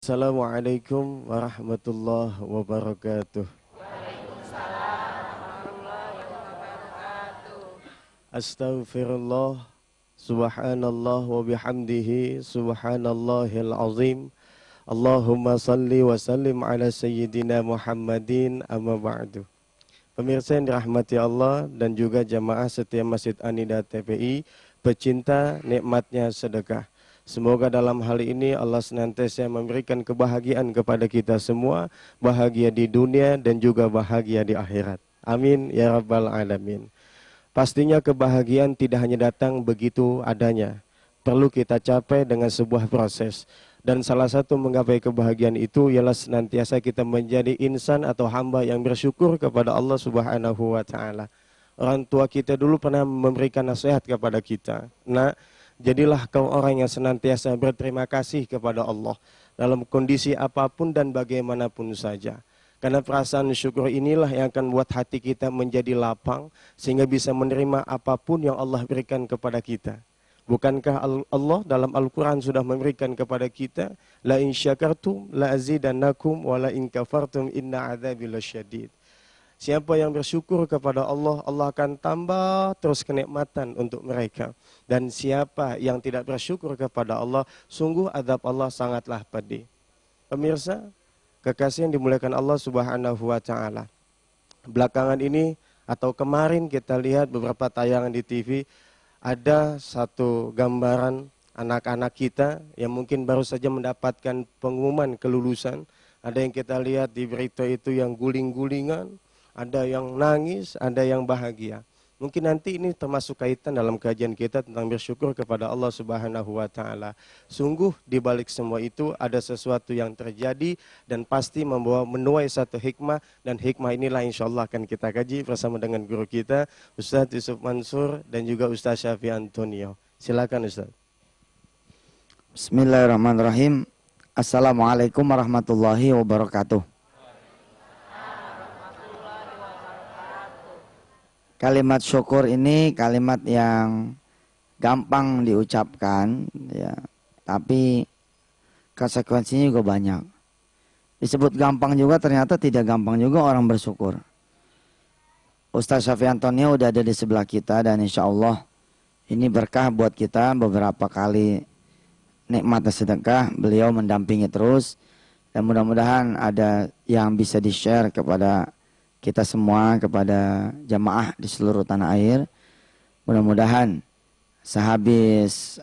Assalamualaikum warahmatullahi wabarakatuh. Astaghfirullah, subhanallah wa bihamdihi, subhanallahil azim. Allahumma salli wa sallim ala sayyidina Muhammadin, amma ba'du. Pemirsa yang dirahmati Allah dan juga jamaah setia Masjid An-Nida TPI, pecinta nikmatnya sedekah. Semoga dalam hal ini Allah senantiasa memberikan kebahagiaan kepada kita semua, bahagia di dunia dan juga bahagia di akhirat. Amin ya rabbal alamin. Pastinya kebahagiaan tidak hanya datang begitu adanya. Perlu kita capai dengan sebuah proses. Dan salah satu menggapai kebahagiaan itu ialah senantiasa kita menjadi insan atau hamba yang bersyukur kepada Allah Subhanahu wa taala. Orang tua kita dulu pernah memberikan nasihat kepada kita. Nah, jadilah kau orang yang senantiasa berterima kasih kepada Allah dalam kondisi apapun dan bagaimanapun saja. Karena perasaan syukur inilah yang akan buat hati kita menjadi lapang sehingga bisa menerima apapun yang Allah berikan kepada kita. Bukankah Allah dalam Al-Quran sudah memberikan kepada kita, la in syakartum la azidannakum wa la in kafartum inna adzabi lasyadid. Siapa yang bersyukur kepada Allah, Allah akan tambah terus kenikmatan untuk mereka. Dan siapa yang tidak bersyukur kepada Allah, sungguh azab Allah sangatlah pedih. Pemirsa, kekasih yang dimuliakan Allah Subhanahu wa taala. Belakangan ini atau kemarin kita lihat beberapa tayangan di TV, ada satu gambaran anak-anak kita yang mungkin baru saja mendapatkan pengumuman kelulusan. Ada yang kita lihat di berita itu yang guling-gulingan, ada yang nangis, ada yang bahagia. Mungkin nanti ini termasuk kaitan dalam kajian kita tentang bersyukur kepada Allah Subhanahu wa taala. Sungguh di balik semua itu ada sesuatu yang terjadi dan pasti membawa menuai satu hikmah, dan hikmah inilah insyaallah akan kita kaji bersama dengan guru kita Ustaz Yusuf Mansur dan juga Ustaz Syafi Antonio. Silakan Ustaz. Bismillahirrahmanirrahim. Assalamualaikum warahmatullahi wabarakatuh. Kalimat syukur ini kalimat yang gampang diucapkan, ya, tapi konsekuensinya juga banyak. Disebut gampang juga, ternyata tidak gampang juga orang bersyukur. Ustaz Syafi Antonio udah ada di sebelah kita dan insya Allah ini berkah buat kita. Beberapa kali nikmat sedekah beliau mendampingi terus, dan mudah-mudahan ada yang bisa di-share kepada kita semua, kepada jamaah di seluruh tanah air. Mudah-mudahan sehabis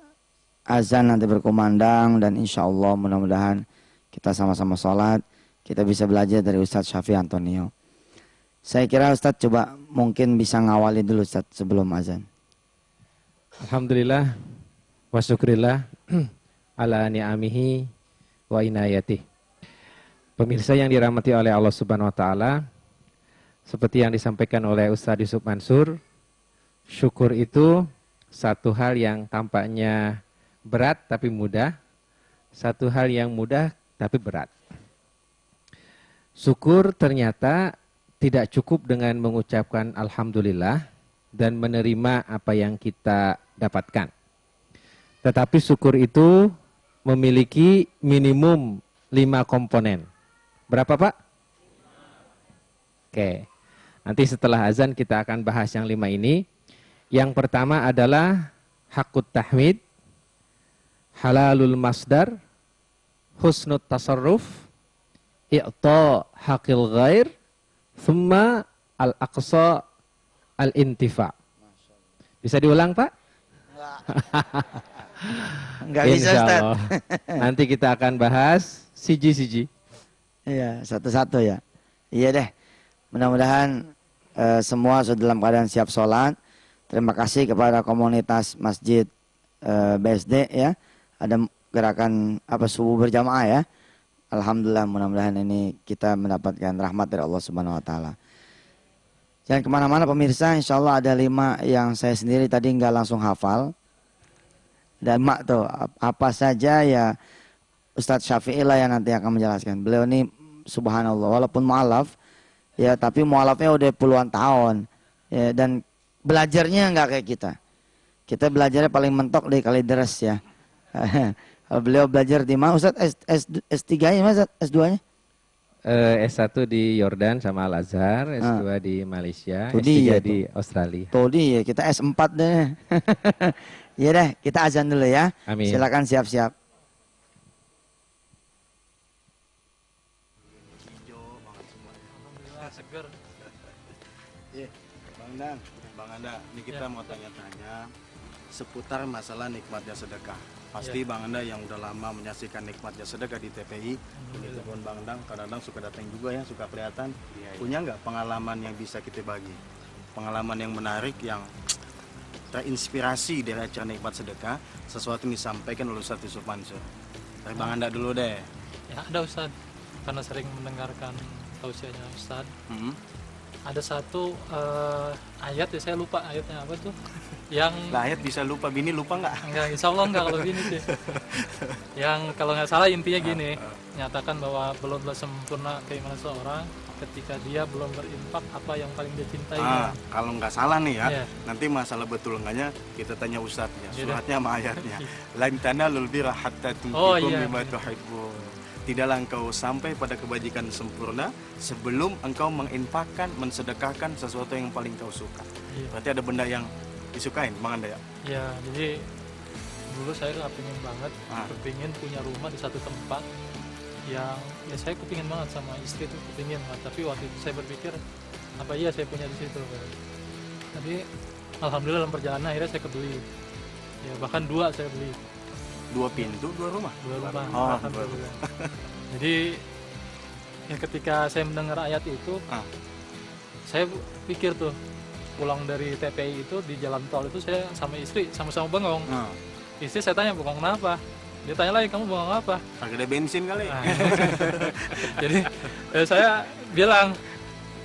azan nanti berkumandang dan insya Allah mudah-mudahan kita sama-sama sholat, kita bisa belajar dari Ustadz Syafi Antonio. Saya kira Ustadz coba mungkin bisa ngawali dulu Ustadz sebelum azan. Alhamdulillah wa syukrillah ala ni'amihi wa inayatih. Pemirsa yang dirahmati oleh Allah Subhanahu wa taala, seperti yang disampaikan oleh Ustaz Yusuf Mansur, syukur itu satu hal yang tampaknya berat tapi mudah, satu hal yang mudah tapi berat. Syukur ternyata tidak cukup dengan mengucapkan alhamdulillah dan menerima apa yang kita dapatkan. Tetapi syukur itu memiliki minimum 5 komponen. Berapa Pak? Oke. Nanti setelah azan kita akan bahas yang 5 ini. Yang pertama adalah hakut tahmid, halalul masdar, husnut tasarruf, i'ta haqil ghair, thumma al-aqsa al-intifa. Bisa diulang Pak? Enggak bisa Ustaz. Nanti kita akan bahas siji-siji. Iya, satu-satu ya. Iya deh. Mudah-mudahan semua sudah dalam keadaan siap sholat. Terima kasih kepada komunitas Masjid BSD ya. Ada gerakan subuh berjamaah ya. Alhamdulillah, mudah-mudahan ini kita mendapatkan rahmat dari Allah Subhanahu wa taala. Jangan kemana-mana pemirsa, insya Allah ada 5 yang saya sendiri tadi nggak langsung hafal. Dan tuh apa saja ya Ustadz Syafi'i lah yang nanti akan menjelaskan. Beliau ini subhanallah, walaupun mu'alaf ya, tapi mu'alafnya udah puluhan tahun ya, dan belajarnya nggak kayak kita. Kita belajarnya paling mentok di Kalideres ya. Beliau belajar di mana Ustaz? S3-nya Mas, S2-nya? S1 di Yordan sama Al Azhar, S2 di Malaysia, Tuh S3 dia di tuh. Australia. Tuh dia, kita S4 deh. Iya deh, kita azan dulu ya. Amin. Silakan siap-siap. Seger. Iya, Bang Anda, ini kita mau tanya-tanya seputar masalah nikmatnya sedekah. Pasti Bang Anda yang udah lama menyaksikan nikmatnya sedekah di TPI, di kebun Bang Dang, kadang-kadang suka datang juga ya, suka kelihatan. Punya nggak pengalaman yang bisa kita bagi? Pengalaman yang menarik, yang terinspirasi dari acara nikmat sedekah, sesuatu yang disampaikan oleh Ustaz Yusuf Mansur. Dari Bang Anda dulu deh. Ya ada Ustaz, karena sering mendengarkan tausiahnya Ustaz. Ada satu ayat ya, saya lupa ayatnya apa tuh. Yang Lah, ayat bisa lupa, bini lupa nggak? enggak, insya Allah enggak kalau gini sih. Yang kalau nggak salah intinya gini, nyatakan bahwa belum sempurna keimanan seorang ketika dia belum berinfak apa yang paling dia cintai. Kalau nggak salah nih ya, Iya. nanti masalah betul enggaknya kita tanya ustadznya, Iya. suratnya sama ayatnya. Lan tanalul birra hatta Oh, tunfiqu iya. mimma tuhibbun. Tidaklah engkau sampai pada kebajikan sempurna sebelum engkau menginfakkan, mensedekahkan sesuatu yang paling kau suka. Iya. Berarti ada benda yang disukain, Bang Anda ya? Ya, jadi dulu saya kepingin banget, kepingin punya rumah di satu tempat yang ya saya kepingin banget sama istri tuh kepingin banget. Tapi waktu itu saya berpikir apa iya saya punya di situ. Tapi alhamdulillah dalam perjalanan akhirnya saya kebeli. Ya bahkan 2 saya beli, 2 pintu, 2 rumah. 2 rumah. Oh, Alhamdulillah. Jadi ya ketika saya mendengar ayat itu, saya pikir tuh pulang dari TPI itu di jalan tol itu saya sama istri sama-sama bengong. Istri saya tanya bengong kenapa? Dia tanya lagi kamu bengong apa? Kagak ada bensin kali. Nah, jadi saya bilang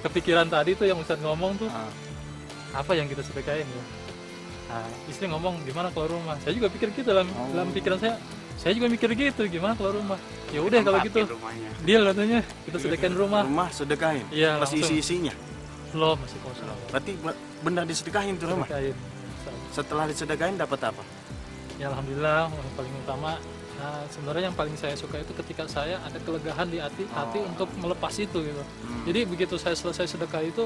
kepikiran tadi tuh yang Ustadz ngomong tuh apa yang kita sedekahin ya. Nah, istri ngomong gimana keluar rumah. Saya juga pikir gitu dalam pikiran saya juga mikir gitu gimana keluar rumah. Ya udah kalau gitu. Dia katanya kita sedekahin rumah. Rumah sedekahin. Iya, Masih langsung. isi-isinya. Belum masih kosong. Berarti benar disedekahin tuh rumah. Sedekahin. Setelah disedekahin dapat apa? Ya alhamdulillah yang paling utama. Nah, sebenarnya yang paling saya suka itu ketika saya ada kelegahan di hati untuk melepas itu gitu. Jadi begitu saya selesai sedekah itu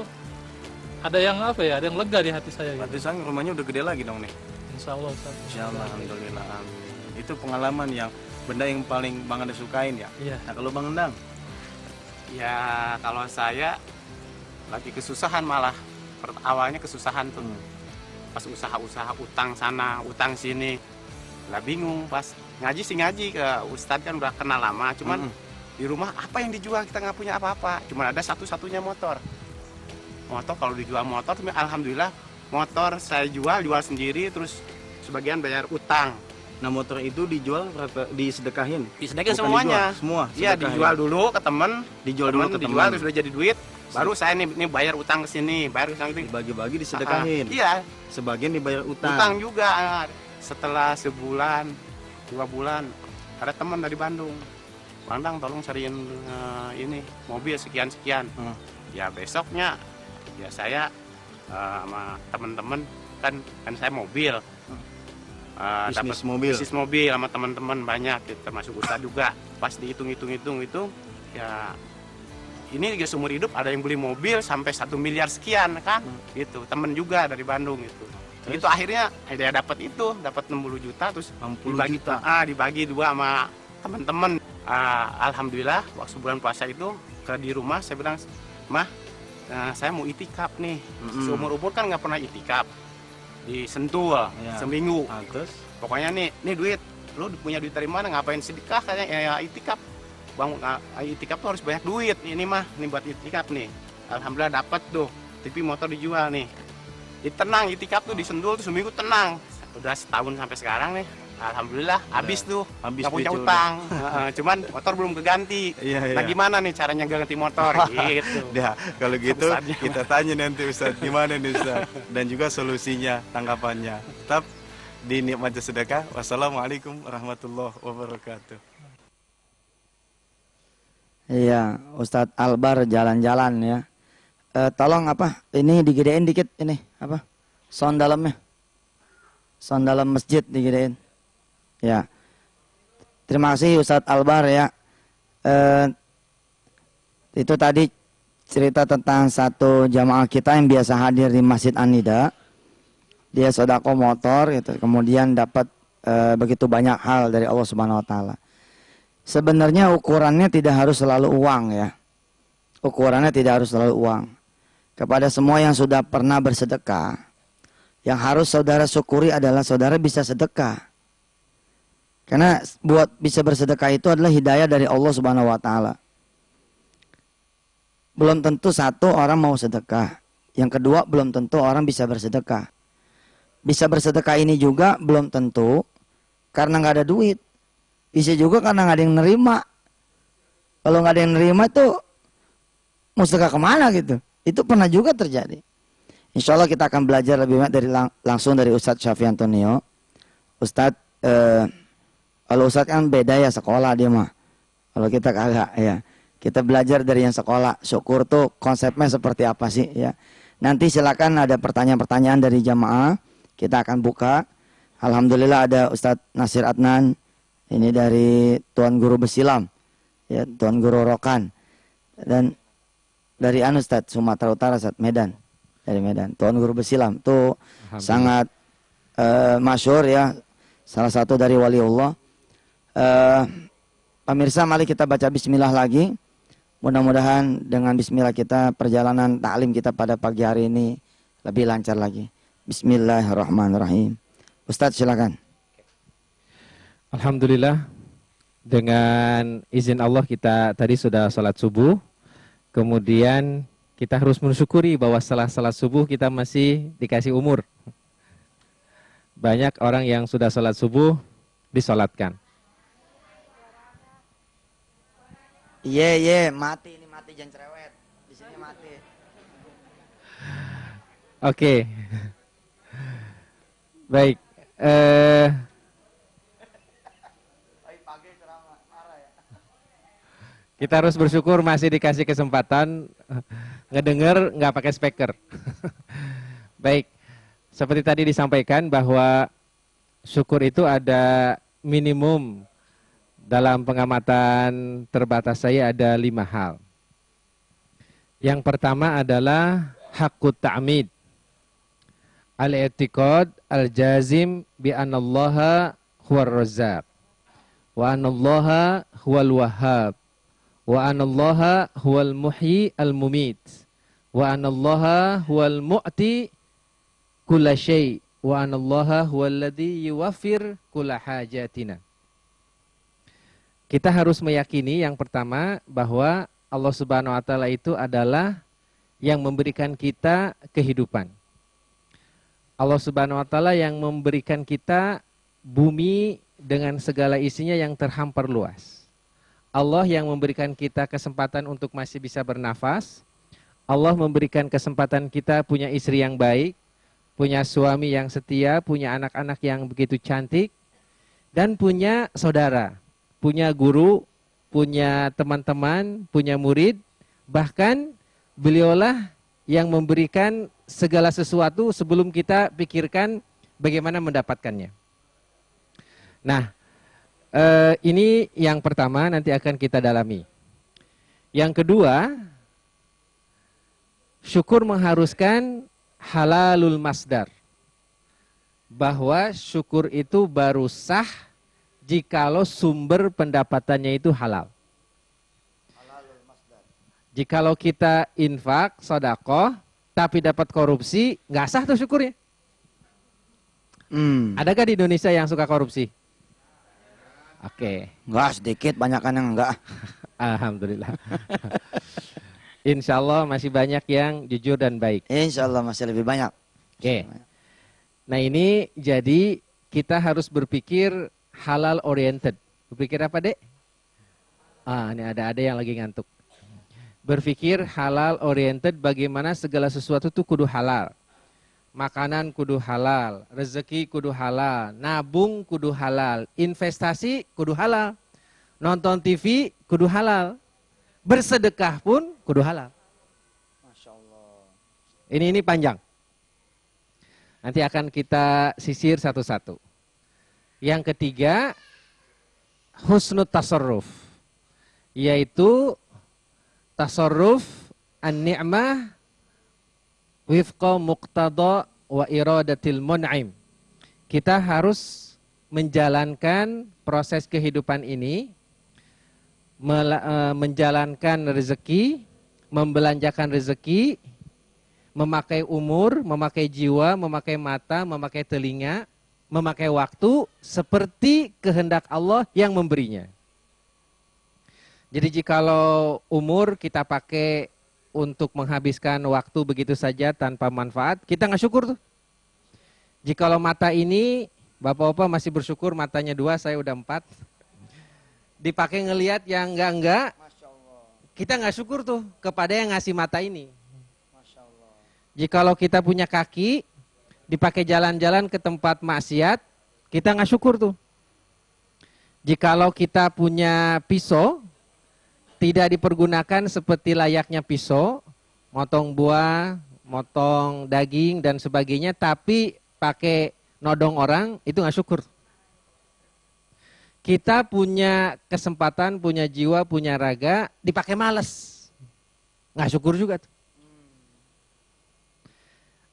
ada yang apa ya, ada yang lega di hati saya. Berarti Gitu. sang rumahnya udah gede lagi dong nih. Insya Allah. Ustaz. Insya Allah, alhamdulillah, amin. Itu pengalaman yang benda yang paling Bang Anda sukain ya. Iya. Nah kalau Bang Endang, Ya kalau saya lagi kesusahan malah awalnya kesusahan tuh pas usaha-usaha utang sana utang sini lah bingung pas ngaji sih ngaji ke Ustadz kan udah kenal lama cuman di rumah apa yang dijual kita nggak punya apa-apa cuman ada satu-satunya motor kalau dijual motor alhamdulillah motor saya jual sendiri terus sebagian bayar utang. nah motor itu dijual berapa? Disedekahin? Disediakan Bukan semuanya. dijual, semua. Iya sedekahin. dijual dulu ke temen. Dijual dulu ke dijual teman. terus udah jadi duit. Baru saya nih bayar utang ke sini, bayar utang itu. Dibagi-bagi disedekahin. Iya. Sebagian dibayar utang. Utang juga. Setelah sebulan, 2 bulan, ada teman dari Bandung. Bang Dang tolong cariin ini mobil sekian-sekian. Ya besoknya ya saya sama teman-teman kan saya mobil. Bisnis dapat mobil. bisnis mobil sama teman-teman banyak gitu, termasuk Ustadz juga pas dihitung itu ya ini juga seumur hidup ada yang beli mobil sampai 1 miliar sekian kan gitu temen juga dari Bandung itu itu akhirnya dia dapat 60 juta terus 60 dibagi juta. dibagi 2 sama teman-teman. Alhamdulillah waktu bulan puasa itu di rumah saya bilang mah saya mau itikaf nih seumur umur kan nggak pernah itikaf di Sentul seminggu. Terus Pokoknya nih duit, lu punya duit dari mana? Ngapain sedekah? Katanya ya itikaf. Bang, itikaf tuh harus banyak duit. Ini buat itikaf nih. Alhamdulillah dapat tuh. TV motor dijual nih. Tenang itikaf tuh di Sentul tuh seminggu tenang. Udah setahun sampai sekarang nih. Alhamdulillah habis tuh. habis Nggak punya duit utang. Cuman motor belum keganti. Iya. Nah gimana nih caranya ganti motor? Gitu. Dah, kalau gitu Ustadznya, kita tanya nanti Ustadz gimana nih Ustadz dan juga solusinya, tanggapannya. Tetap di Nikmatnya Sedekah. Wassalamualaikum warahmatullahi wabarakatuh. Iya, Ustadz Albar jalan-jalan ya. Tolong apa? Ini digedein dikit ini apa? Sound dalamnya. Sound dalam masjid digedein. Ya. terima kasih Ustadz Albar ya. Itu tadi cerita tentang satu jamaah kita yang biasa hadir di Masjid An-Nida. Dia sodako motor gitu, kemudian dapat begitu banyak hal dari Allah Subhanahu wa taala. Sebenarnya ukurannya tidak harus selalu uang ya. Ukurannya tidak harus selalu uang. Kepada semua yang sudah pernah bersedekah, yang harus saudara syukuri adalah saudara bisa sedekah. Karena buat bisa bersedekah itu adalah hidayah dari Allah Subhanahu wa taala. Belum tentu satu orang mau sedekah. Yang kedua belum tentu orang bisa bersedekah. Bisa bersedekah ini juga belum tentu karena nggak ada duit. Bisa juga karena nggak ada yang nerima. Kalau nggak ada yang nerima itu mau sedekah kemana gitu. Itu pernah juga terjadi. Insya Allah kita akan belajar lebih banyak dari langsung dari Ustadz Syafi Antonio. Ustadz, kalau Ustadz kan beda ya sekolah dia mah. Kalau kita kagak ya. Kita belajar dari yang sekolah. Syukur tuh konsepnya seperti apa sih ya. Nanti silakan ada pertanyaan-pertanyaan dari jamaah. Kita akan buka. Alhamdulillah ada Ustadz Nasir Adnan. Ini dari Tuan Guru Besilam. Ya, Tuan Guru Rokan. Dan dari Ustadz Sumatera Utara, Ustadz Medan. Dari Medan. Tuan Guru Besilam. Itu sangat masyhur ya. Salah satu dari waliullah. Pemirsa, mari kita baca bismillah lagi. Mudah-mudahan dengan bismillah kita perjalanan taklim kita pada pagi hari ini lebih lancar lagi. Bismillahirrahmanirrahim. Ustadz silakan. Alhamdulillah, dengan izin Allah kita tadi sudah sholat subuh. Kemudian kita harus mensyukuri bahwa setelah sholat subuh kita masih dikasih umur. Banyak orang yang sudah sholat subuh disolatkan. Iya, mati ini, mati jangan cerewet. Di sini mati. Oke. Baik. Kita harus bersyukur masih dikasih kesempatan ngedenger nggak pakai speaker. Baik. Seperti tadi disampaikan bahwa syukur itu ada minimum. Dalam pengamatan terbatas saya ada 5 hal. Yang pertama adalah haqqut ta'mid. Al-i'tiqad al-jazim bi anallaha huwar razzaq. Wa anallaha huwal wahhab. Wa anallaha huwal muhyi al-mumit. Wa anallaha huwal mu'ti kulla syai'. Wa anallaha huwal ladzi yuwaffir kulla hajatina. Kita harus meyakini yang pertama bahwa Allah Subhanahu wa taala itu adalah yang memberikan kita kehidupan. Allah Subhanahu wa taala yang memberikan kita bumi dengan segala isinya yang terhampar luas. Allah yang memberikan kita kesempatan untuk masih bisa bernafas. Allah memberikan kesempatan kita punya istri yang baik, punya suami yang setia, punya anak-anak yang begitu cantik, dan punya saudara. Punya guru, punya teman-teman, punya murid, bahkan beliaulah yang memberikan segala sesuatu sebelum kita pikirkan bagaimana mendapatkannya. Nah, ini yang pertama nanti akan kita dalami. Yang kedua, syukur mengharuskan halalul masdar. Bahwa syukur itu baru sah jikalau sumber pendapatannya itu halal. Jikalau kita infak, sedekah, tapi dapat korupsi, nggak sah tuh syukurnya. Adakah di Indonesia yang suka korupsi? Oke. Enggak, sedikit, banyakan yang enggak. Alhamdulillah. Insya Allah masih banyak yang jujur dan baik. Insya Allah masih lebih banyak. Oke. Nah ini jadi kita harus berpikir halal oriented. Berpikir apa, Dek? Ini ada yang lagi ngantuk. Berpikir halal oriented, bagaimana segala sesuatu itu kudu halal. Makanan kudu halal, rezeki kudu halal, nabung kudu halal, investasi kudu halal, nonton TV kudu halal, bersedekah pun kudu halal. Masya Allah. Ini panjang. Nanti akan kita sisir satu-satu. Yang ketiga, husnul tasarruf, yaitu tasarruf an-ni'mah wifqa muqtada wa iradatil mun'im. Kita harus menjalankan proses kehidupan ini, menjalankan rezeki, membelanjakan rezeki, memakai umur, memakai jiwa, memakai mata, memakai telinga, memakai waktu seperti kehendak Allah yang memberinya. Jadi jikalau umur kita pakai untuk menghabiskan waktu begitu saja tanpa manfaat, kita nggak syukur tuh. Jikalau mata ini, bapak-bapak masih bersyukur matanya 2, saya udah 4. Dipakai ngelihat yang enggak, kita nggak syukur tuh kepada yang ngasih mata ini. Jikalau kita punya kaki, dipakai jalan-jalan ke tempat maksiat, kita nggak syukur tuh. Jikalau kita punya pisau, tidak dipergunakan seperti layaknya pisau, motong buah, motong daging dan sebagainya, tapi pakai nodong orang, itu nggak syukur. Kita punya kesempatan, punya jiwa, punya raga, dipakai malas, nggak syukur juga tuh.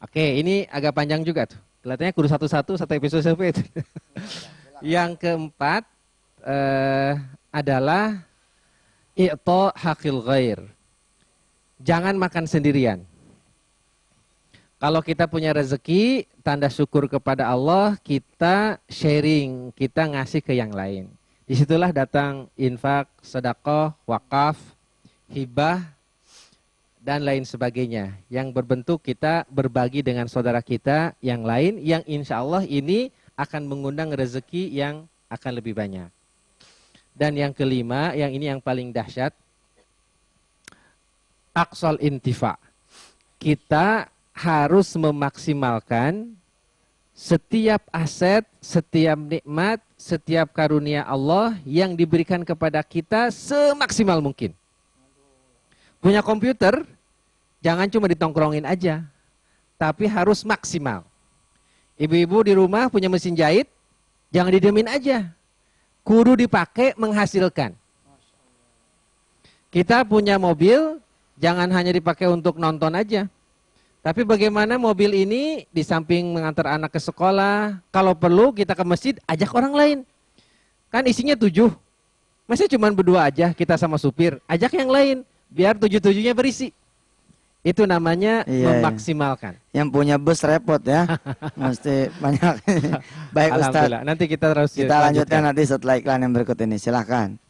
Oke, ini agak panjang juga tuh. Kelihatannya kudu satu-satu, satu episode itu. Yang keempat adalah i'ta haqil ghair. Jangan makan sendirian. Kalau kita punya rezeki, tanda syukur kepada Allah, kita sharing, kita ngasih ke yang lain. Disitulah datang infak, sedekah, wakaf, hibah, dan lain sebagainya. Yang berbentuk kita berbagi dengan saudara kita yang lain, yang insya Allah ini akan mengundang rezeki yang akan lebih banyak. Dan yang kelima, yang ini yang paling dahsyat, aqsal intifa. Kita harus memaksimalkan setiap aset, setiap nikmat, setiap karunia Allah yang diberikan kepada kita semaksimal mungkin. Punya komputer, jangan cuma ditongkrongin aja, tapi harus maksimal. Ibu-ibu di rumah punya mesin jahit, jangan didiemin aja, kudu dipakai menghasilkan. Kita punya mobil, jangan hanya dipakai untuk nonton aja, tapi bagaimana mobil ini di samping mengantar anak ke sekolah, kalau perlu kita ke masjid, ajak orang lain. Kan isinya 7, masa cuma berdua aja kita sama supir, ajak yang lain, biar 7-7-nya berisi. Itu namanya memaksimalkan. Yang punya bus repot ya, mesti banyak. Baik Ustaz, nanti kita lanjutkan nanti setelah iklan yang berikut ini, silahkan.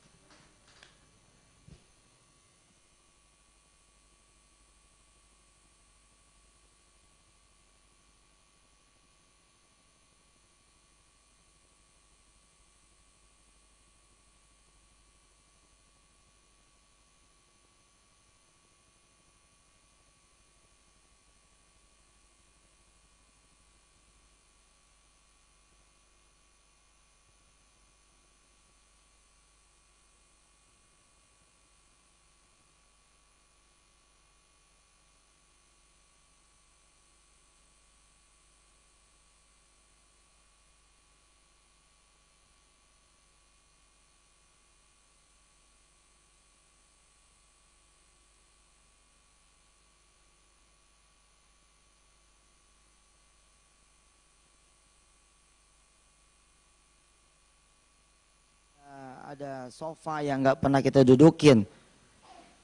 Ada sofa yang nggak pernah kita dudukin,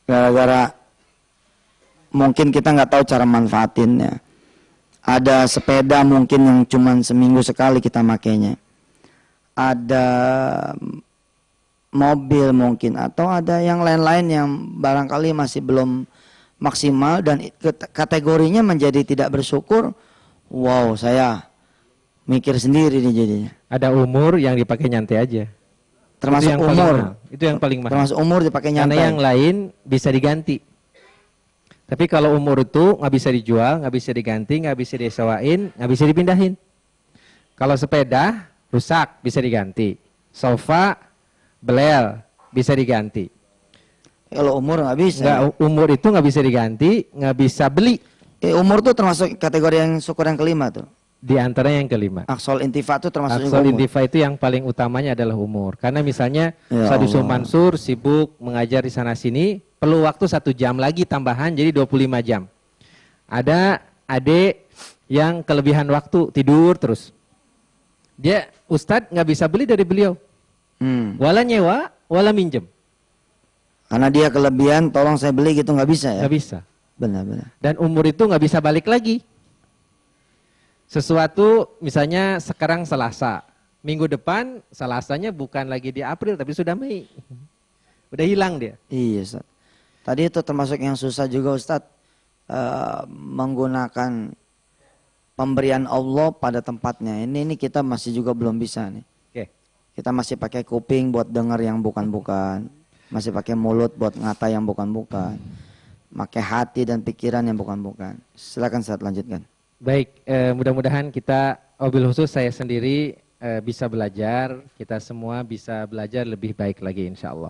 gara-gara mungkin kita nggak tahu cara manfaatinnya. Ada sepeda mungkin yang cuma seminggu sekali kita makainya. Ada mobil mungkin, atau ada yang lain-lain yang barangkali masih belum maksimal dan kategorinya menjadi tidak bersyukur. Wow, saya mikir sendiri nih jadinya. Ada umur yang dipakai nyantai aja. Termasuk itu umur. Itu yang paling mahal. Termasuk umur dipakai nyantai. Karena yang lain bisa diganti. Tapi kalau umur itu nggak bisa dijual, nggak bisa diganti, nggak bisa disewain, nggak bisa dipindahin. Kalau sepeda rusak bisa diganti. Sofa, belel bisa diganti. Kalau umur nggak bisa. Umur itu nggak bisa diganti, nggak bisa beli. Umur tuh termasuk kategori yang syukur yang kelima tuh. Di antara yang kelima. Aqsal intifa itu termasuk juga Aqsal umur. intifa itu yang paling utamanya adalah umur. Karena misalnya Ya Ustadz Yusuf Allah. Mansur sibuk mengajar di sana sini, perlu waktu 1 jam lagi tambahan jadi 25 jam. Ada adik yang kelebihan waktu, tidur terus. Dia Ustadz nggak bisa beli dari beliau. Wala nyewa, wala minjem. Karena dia kelebihan, tolong saya beli gitu nggak bisa ya? Nggak bisa. Benar-benar. Dan umur itu nggak bisa balik lagi. Sesuatu misalnya sekarang Selasa, minggu depan Selasanya bukan lagi di April tapi sudah Mei. Udah hilang dia. Iya Ustaz. Tadi itu termasuk yang susah juga Ustaz, menggunakan pemberian Allah pada tempatnya. Ini kita masih juga belum bisa nih. Oke. Kita masih pakai kuping buat dengar yang bukan-bukan. Masih pakai mulut buat ngata yang bukan-bukan. Pakai hati dan pikiran yang bukan-bukan. Silakan Ustaz lanjutkan. Baik, mudah-mudahan kita, wabil khusus saya sendiri bisa belajar, kita semua bisa belajar lebih baik lagi insya Allah.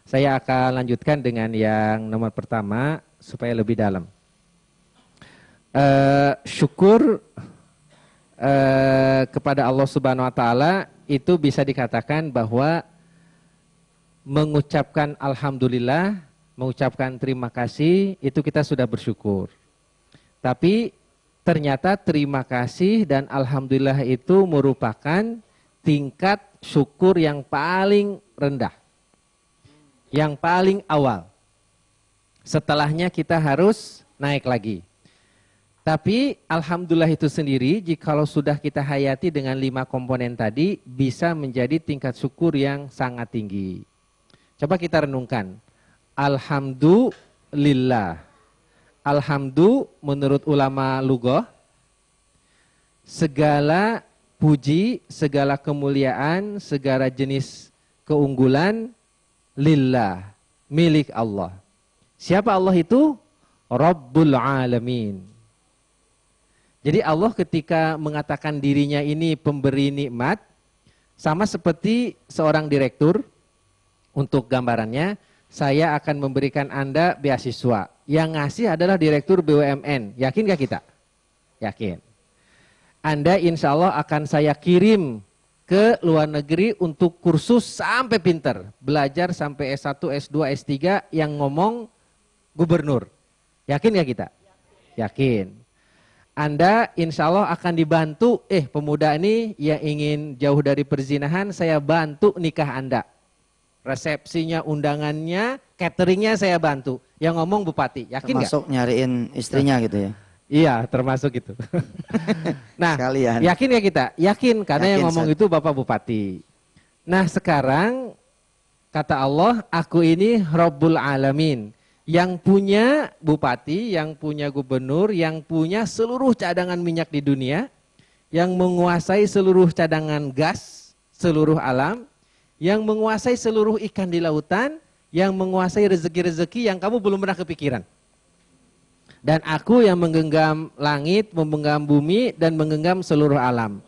Saya akan lanjutkan dengan yang nomor pertama supaya lebih dalam. Syukur kepada Allah Subhanahu Wa Taala itu bisa dikatakan bahwa mengucapkan alhamdulillah, mengucapkan terima kasih itu kita sudah bersyukur. Tapi ternyata terima kasih dan alhamdulillah itu merupakan tingkat syukur yang paling rendah. Yang paling awal. Setelahnya kita harus naik lagi. Tapi alhamdulillah itu sendiri jikalau sudah kita hayati dengan 5 komponen tadi bisa menjadi tingkat syukur yang sangat tinggi. Coba kita renungkan. Alhamdulillah. Alhamdulillah menurut ulama lughah segala puji, segala kemuliaan, segala jenis keunggulan lillah, milik Allah. Siapa Allah itu? Rabbul Alamin. Jadi Allah ketika mengatakan dirinya ini pemberi nikmat sama seperti seorang direktur. Untuk gambarannya, saya akan memberikan Anda beasiswa. Yang ngasih adalah Direktur BUMN. Yakin gak kita? Yakin. Anda insya Allah akan saya kirim ke luar negeri untuk kursus sampai pinter. Belajar sampai S1, S2, S3 yang ngomong gubernur. Yakin gak kita? Yakin. Anda insya Allah akan dibantu, pemuda ini yang ingin jauh dari perzinahan, saya bantu nikah Anda. Resepsinya, undangannya, cateringnya saya bantu. Yang ngomong bupati, yakin nggak? Termasuk nyariin istrinya gitu ya? Iya, termasuk itu. Nah, sekalian. yakin ya kita? Yakin, karena Yakin, yang ngomong itu Bapak Bupati. Nah sekarang, kata Allah, aku ini Rabbul Alamin. Yang punya bupati, yang punya gubernur, yang punya seluruh cadangan minyak di dunia, yang menguasai seluruh cadangan gas, seluruh alam, yang menguasai seluruh ikan di lautan, yang menguasai rezeki-rezeki yang kamu belum pernah kepikiran. Dan aku yang menggenggam langit, menggenggam bumi, dan menggenggam seluruh alam.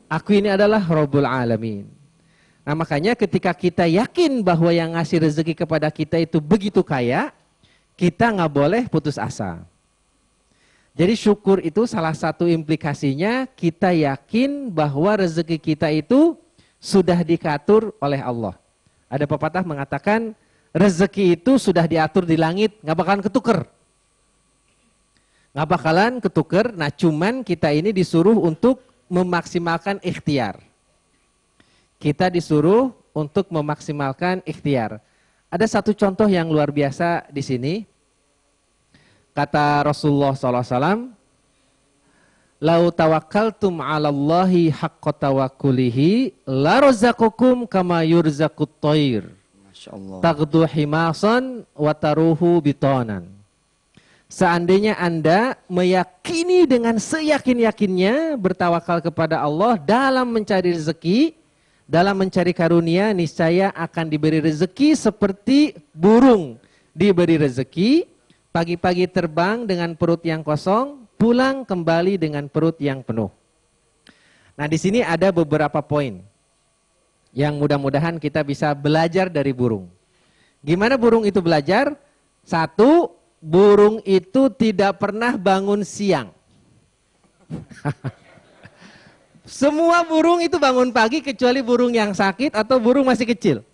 Aku ini adalah Rabbul Alamin. Nah makanya ketika kita yakin bahwa yang ngasih rezeki kepada kita itu begitu kaya, kita nggak boleh putus asa. Jadi syukur itu salah satu implikasinya kita yakin bahwa rezeki kita itu sudah diatur oleh Allah. Ada pepatah mengatakan rezeki itu sudah diatur di langit, nggak bakalan ketuker. Nggak bakalan ketuker, nah cuman kita ini disuruh untuk memaksimalkan ikhtiar. Kita disuruh untuk memaksimalkan ikhtiar. Ada satu contoh yang luar biasa di sini. Kata Rasulullah SAW, "Lau tawakkaltum 'alallahi haqqa tawakkulihi la razaqakum kama yurzaqut thair." Masyaallah. Taghdu himasan wa taruhu bitonan. Seandainya Anda meyakini dengan seyakin-yakinnya bertawakal kepada Allah dalam mencari rezeki, dalam mencari karunia, niscaya akan diberi rezeki seperti burung diberi rezeki, pagi-pagi terbang dengan perut yang kosong, pulang kembali dengan perut yang penuh. Nah, di sini ada beberapa poin yang mudah-mudahan kita bisa belajar dari burung. Gimana burung itu belajar? Satu, burung itu tidak pernah bangun siang. Semua burung itu bangun pagi kecuali burung yang sakit atau burung masih kecil.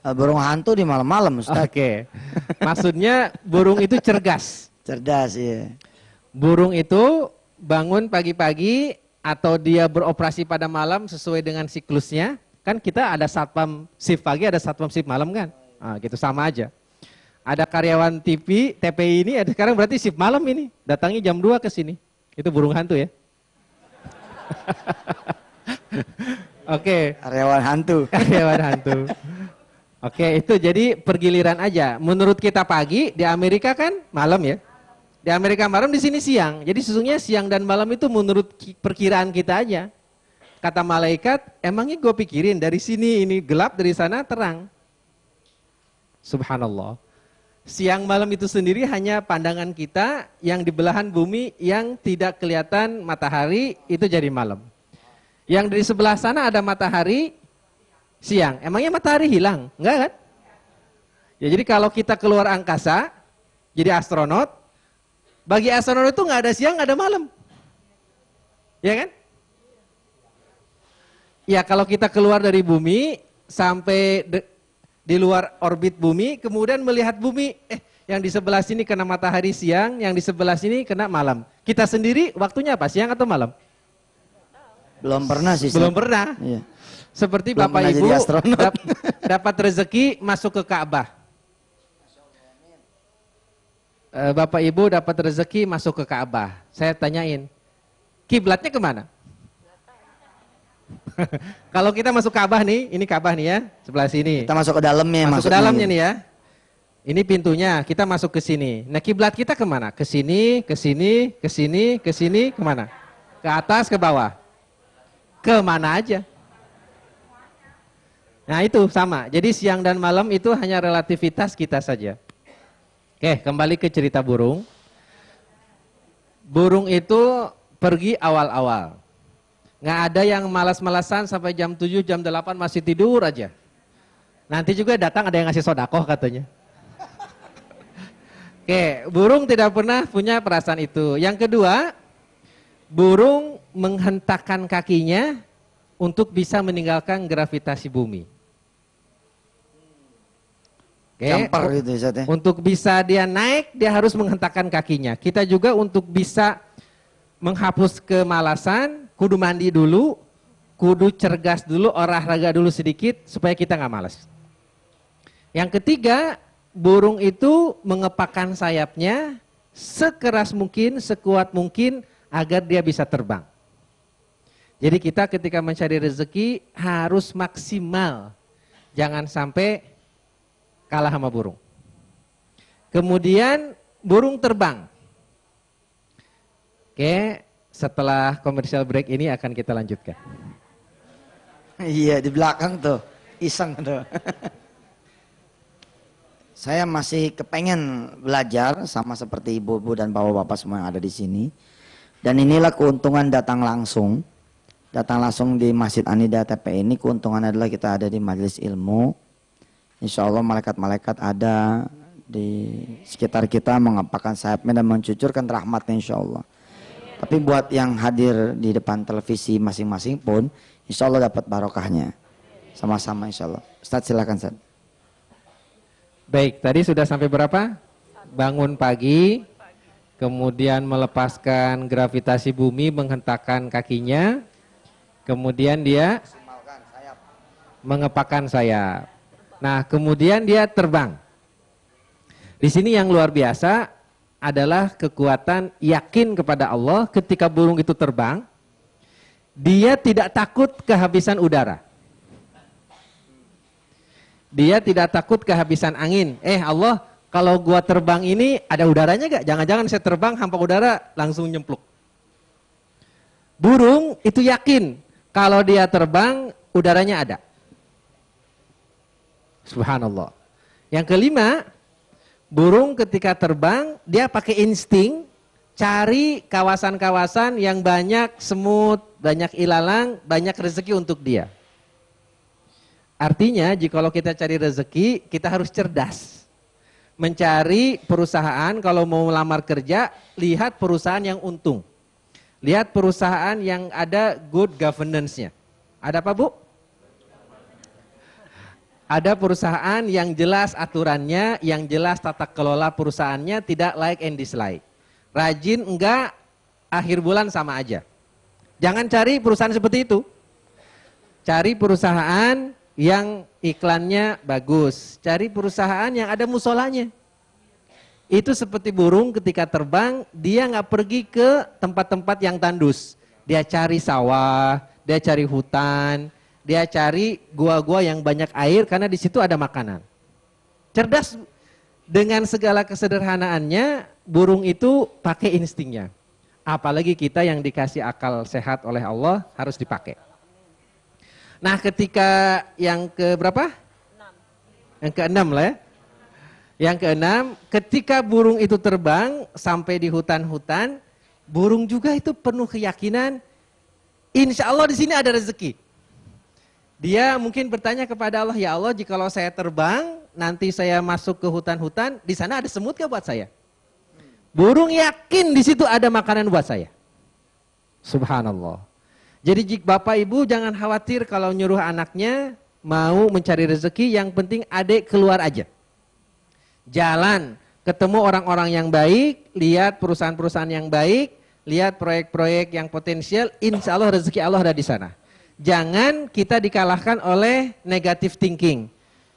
Burung hantu di malam-malam, Ustaz. Oke. Maksudnya burung itu cergas. Cerdas, iya. Burung itu bangun pagi-pagi atau dia beroperasi pada malam sesuai dengan siklusnya. Kan kita ada satpam shift pagi, ada satpam shift malam kan? Nah, gitu sama aja. Ada karyawan TPI ini, ada sekarang berarti shift malam ini. Datangnya jam 2 ke sini. Itu burung hantu ya. Oke. Karyawan hantu. Karyawan hantu. Oke, itu jadi pergiliran aja. Menurut kita pagi, di Amerika kan malam ya. Di Amerika malam, di sini siang. Jadi sesungguhnya siang dan malam itu menurut perkiraan kita aja. Kata malaikat, emangnya gue pikirin dari sini ini gelap, dari sana terang. Subhanallah. Siang malam itu sendiri hanya pandangan kita yang di belahan bumi yang tidak kelihatan matahari itu jadi malam. Yang di sebelah sana ada matahari siang. Emangnya matahari hilang? Enggak kan? Ya jadi kalau kita keluar angkasa jadi astronot, bagi astronot itu nggak ada siang, nggak ada malam. Ya kan? Ya kalau kita keluar dari bumi sampai di luar orbit bumi, kemudian melihat bumi, yang di sebelah sini kena matahari siang, yang di sebelah sini kena malam. Kita sendiri waktunya apa? Siang atau malam? Belum pernah sih. Belum pernah. Iya. Seperti Belum Bapak pernah Ibu jadi astronot. dapat rezeki masuk ke Ka'bah. Bapak Ibu dapat rezeki masuk ke Ka'bah. Saya tanyain, kiblatnya kemana? Kalau kita masuk Ka'bah nih, ini Ka'bah nih ya, sebelah sini. Kita masuk ke dalamnya. Masuk ke dalamnya nih ya. Ini pintunya, kita masuk ke sini. Nah kiblat kita kemana? Ke sini, ke sini, ke sini, ke sini, kemana? Ke atas, ke bawah? Kemana aja? Nah itu sama, jadi siang dan malam itu hanya relativitas kita saja. Oke, kembali ke cerita burung. Burung itu pergi awal-awal. Nggak ada yang malas-malasan sampai jam 7, jam 8 masih tidur aja. Nanti juga datang ada yang ngasih sodakoh katanya. Oke, burung tidak pernah punya perasaan itu. Yang kedua, burung menghentakkan kakinya untuk bisa meninggalkan gravitasi bumi. Oke, Jumper gitu Ustaz ya. untuk bisa dia naik, dia harus menghentakkan kakinya. Kita juga untuk bisa menghapus kemalasan, kudu mandi dulu, kudu cergas dulu, olahraga dulu sedikit, supaya kita nggak malas. Yang ketiga, burung itu mengepakkan sayapnya sekeras mungkin, sekuat mungkin, agar dia bisa terbang. Jadi kita ketika mencari rezeki harus maksimal, jangan sampai kalah sama burung. Kemudian burung terbang. Oke, setelah commercial break ini akan kita lanjutkan. Iya, di belakang tuh. Iseng tuh. Saya masih kepengen belajar sama seperti ibu-ibu dan bapak-bapak semua yang ada di sini. Dan inilah keuntungan datang langsung. Datang langsung di Masjid An-Nida TPI ini, keuntungan adalah kita ada di majelis ilmu. Insya Allah malaikat-malaikat ada di sekitar kita mengepakkan sayapnya dan mencucurkan rahmatnya insya Allah. Tapi buat yang hadir di depan televisi masing-masing pun, insya Allah dapat barokahnya. Sama-sama insya Allah. Ustaz silakan Ustaz. Baik, tadi sudah sampai berapa? Bangun pagi, kemudian melepaskan gravitasi bumi, menghentakkan kakinya, kemudian dia mengepakkan sayap. Nah, kemudian dia terbang. Di sini yang luar biasa adalah kekuatan yakin kepada Allah ketika burung itu terbang. Dia tidak takut kehabisan udara. Dia tidak takut kehabisan angin. Allah, kalau gua terbang ini ada udaranya gak? Jangan-jangan saya terbang hampa udara langsung nyempluk. Burung itu yakin kalau dia terbang udaranya ada. Subhanallah. Yang kelima, burung ketika terbang dia pakai insting cari kawasan-kawasan yang banyak semut, banyak ilalang, banyak rezeki untuk dia. Artinya jikalau kita cari rezeki, kita harus cerdas. Mencari perusahaan, kalau mau melamar kerja, lihat perusahaan yang untung. Lihat perusahaan yang ada good governance-nya. Ada apa, Bu? Ada perusahaan yang jelas aturannya, yang jelas tata kelola perusahaannya, tidak like and dislike. Rajin enggak, akhir bulan sama aja. Jangan cari perusahaan seperti itu. Cari perusahaan yang iklannya bagus. Cari perusahaan yang ada musolanya. Itu seperti burung ketika terbang, dia nggak pergi ke tempat-tempat yang tandus. Dia cari sawah, dia cari hutan, dia cari gua-gua yang banyak air karena di situ ada makanan. Cerdas dengan segala kesederhanaannya, burung itu pakai instingnya. Apalagi kita yang dikasih akal sehat oleh Allah harus dipakai. Nah, ketika yang ke berapa? 6. Yang ke-6 lah ya. Yang ke-6, ketika burung itu terbang sampai di hutan-hutan, burung juga itu penuh keyakinan, insya Allah di sini ada rezeki. Dia mungkin bertanya kepada Allah, ya Allah, jikalau saya terbang, nanti saya masuk ke hutan-hutan, di sana ada semut gak buat saya? Burung yakin di situ ada makanan buat saya. Subhanallah. Jadi Bapak Ibu jangan khawatir kalau nyuruh anaknya mau mencari rezeki, yang penting adik keluar aja. Jalan, ketemu orang-orang yang baik, lihat perusahaan-perusahaan yang baik, lihat proyek-proyek yang potensial, insya Allah rezeki Allah ada di sana. Jangan kita dikalahkan oleh negative thinking.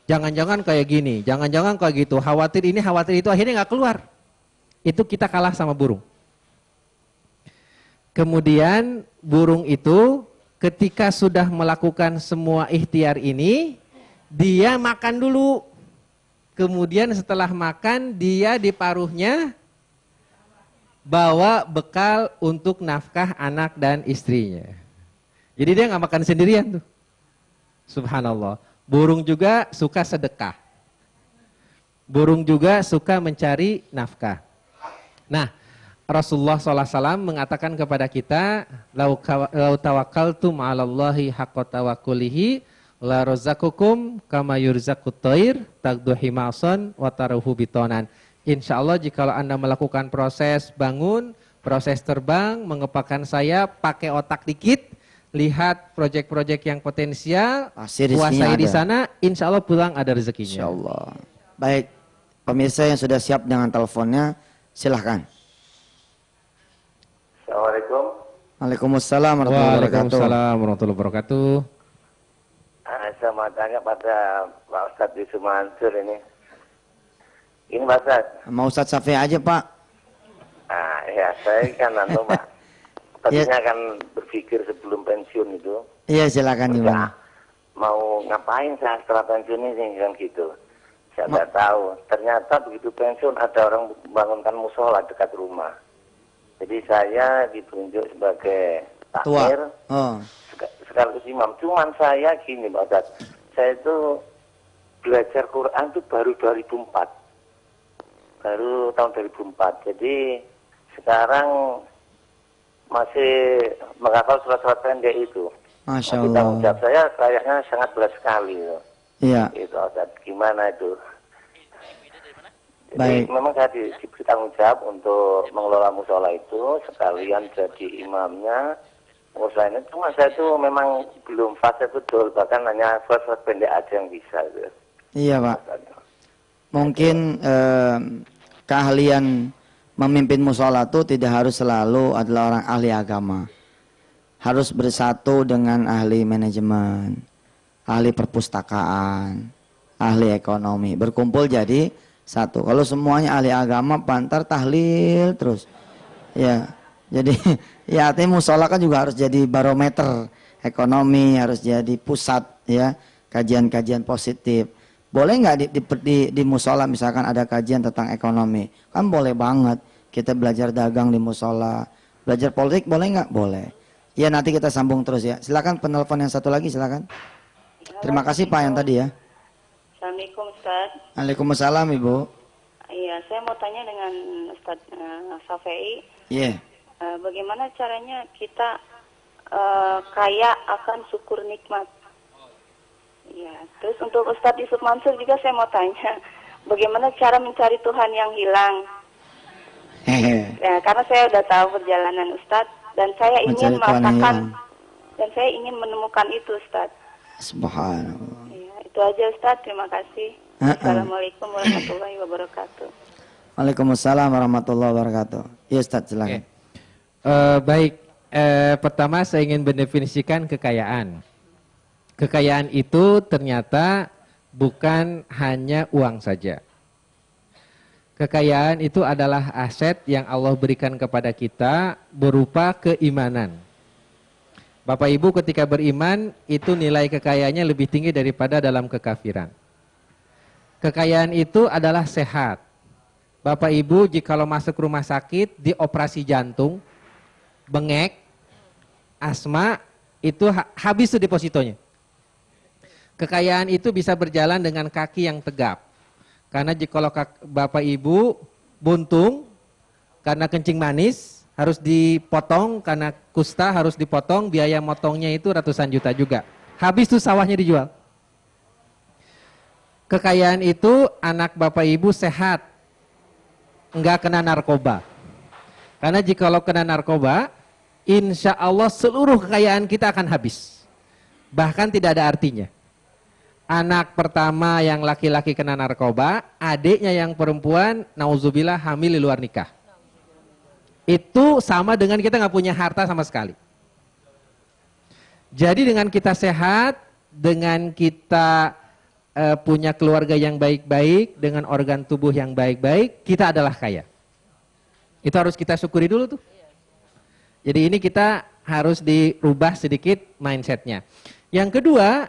Jangan-jangan kayak gini, jangan-jangan kayak gitu, khawatir ini, khawatir itu, akhirnya nggak keluar. Itu kita kalah sama burung. Kemudian burung itu ketika sudah melakukan semua ikhtiar ini, dia makan dulu. Kemudian setelah makan, dia di paruhnya bawa bekal untuk nafkah anak dan istrinya. Jadi dia nggak makan sendirian tuh. Subhanallah. Burung juga suka sedekah. Burung juga suka mencari nafkah. Nah, Rasulullah SAW mengatakan kepada kita, lau tawakkaltum 'alallahi haqqa tawakkulihi la razaqakum kama yurzaqut thair tagdu himasan wa taruhu bitonan. Insyaallah jikalau Anda melakukan proses bangun, proses terbang, mengepakkan sayap, pakai otak dikit, lihat proyek-proyek yang potensial, kuasai di sana, insyaallah pulang ada rezekinya. Insyaallah. Baik, pemirsa yang sudah siap dengan teleponnya, silahkan. Assalamualaikum. Waalaikumsalam warahmatullahi wabarakatuh. Waalaikumsalam warahmatullahi wabarakatuh. Saya mau tanya pada Pak Ustadz Yusuf Mansur ini. Ini Pak Ustadz. Mau Ustadz Safi aja Pak. Ya saya kan Pak. Tadinya kan berpikir sebelum pensiun itu. Iya silakan gimana. Mau ngapain saya setelah pensiun ini kan gitu. Saya nggak tahu. Ternyata begitu pensiun ada orang membangunkan musola dekat rumah. Jadi saya ditunjuk sebagai takmir. Sekaligus imam. Cuman saya gini Pak Ustadz, saya itu belajar Quran itu baru 2004. Baru tahun 2004. Jadi sekarang masih menghafal surat-surat pendek itu. Masya Allah. Tanggung jawab saya kayaknya sangat berat sekali. Iya. Itu Ustadz, gimana itu? Jadi baik. Memang saya diberi tanggung jawab untuk mengelola musola itu, sekalian jadi imamnya. Selain itu, cuma saya itu memang belum fase betul, bahkan hanya surat-surat pendek aja yang bisa. Gitu. Iya Pak. Mungkin keahlian memimpin musola itu tidak harus selalu adalah orang ahli agama. Harus bersatu dengan ahli manajemen, ahli perpustakaan, ahli ekonomi. Berkumpul jadi satu. Kalau semuanya ahli agama, pantar tahlil terus. Ya. Jadi ya artinya musola kan juga harus jadi barometer ekonomi, harus jadi pusat ya kajian-kajian positif. Boleh nggak di musola misalkan ada kajian tentang ekonomi? Kan boleh banget. Kita belajar dagang di musola, belajar politik boleh nggak? Boleh. Ya nanti kita sambung terus ya. Silakan penelpon yang satu lagi silakan. Terima kasih Pak yang tadi ya. Assalamualaikum Ustaz. Waalaikumsalam Ibu. Iya, saya mau tanya dengan Ustaz Safei. Iya. Bagaimana caranya kita kaya akan syukur nikmat? Ya, terus untuk Ustadz Yusuf Mansur juga saya mau tanya, bagaimana cara mencari Tuhan yang hilang? Ya, karena saya udah tahu perjalanan Ustadz, Dan saya ingin Mencari Tuhan merasakan yang dan saya ingin menemukan itu, Ustaz. subhanallah. Ya, itu aja, Ustaz. Terima kasih. Assalamualaikum warahmatullahi wabarakatuh. Waalaikumsalam warahmatullahi wabarakatuh. Ya Ustaz, silakan. Baik, pertama saya ingin mendefinisikan kekayaan. Kekayaan itu ternyata bukan hanya uang saja. Kekayaan itu adalah aset yang Allah berikan kepada kita berupa keimanan. Bapak Ibu ketika beriman itu nilai kekayaannya lebih tinggi daripada dalam kekafiran. Kekayaan itu adalah sehat. Bapak Ibu jikalau masuk rumah sakit dioperasi jantung, bengek, asma, itu habis tuh depositonya. Kekayaan itu bisa berjalan dengan kaki yang tegap. Karena jikalau Bapak Ibu buntung karena kencing manis harus dipotong, karena kusta harus dipotong, biaya motongnya itu ratusan juta juga. Habis tuh sawahnya dijual. Kekayaan itu anak Bapak Ibu sehat, enggak kena narkoba. Karena jikalau kena narkoba, insya Allah seluruh kekayaan kita akan habis. Bahkan tidak ada artinya. Anak pertama yang laki-laki kena narkoba, adiknya yang perempuan, nauzubillah hamil di luar nikah. Itu sama dengan kita nggak punya harta sama sekali. Jadi dengan kita sehat, dengan kita punya keluarga yang baik-baik, dengan organ tubuh yang baik-baik, kita adalah kaya. Itu harus kita syukuri dulu tuh. Jadi ini kita harus dirubah sedikit mindsetnya. Yang kedua,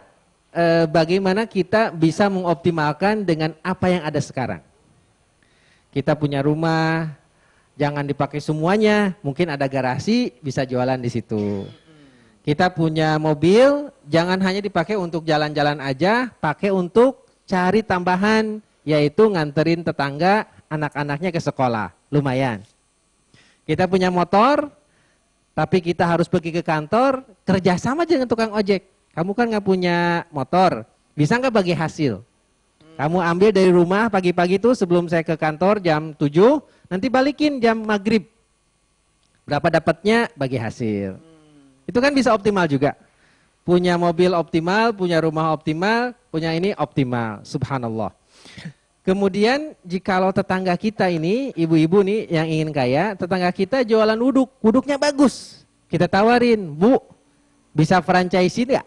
bagaimana kita bisa mengoptimalkan dengan apa yang ada sekarang. Kita punya rumah, jangan dipakai semuanya, mungkin ada garasi, bisa jualan di situ. Kita punya mobil, jangan hanya dipakai untuk jalan-jalan aja, pakai untuk cari tambahan, yaitu nganterin tetangga, anak-anaknya ke sekolah, lumayan. Kita punya motor, tapi kita harus pergi ke kantor, kerjasama dengan tukang ojek. Kamu kan nggak punya motor, bisa nggak bagi hasil? Kamu ambil dari rumah pagi-pagi tuh sebelum saya ke kantor jam 7, nanti balikin jam maghrib. Berapa dapatnya bagi hasil. Itu kan bisa optimal juga. Punya mobil optimal, punya rumah optimal, punya ini optimal. Subhanallah. Kemudian jikalau tetangga kita ini, ibu-ibu nih yang ingin kaya, tetangga kita jualan uduk, uduknya bagus. Kita tawarin, Bu, bisa franchise nggak?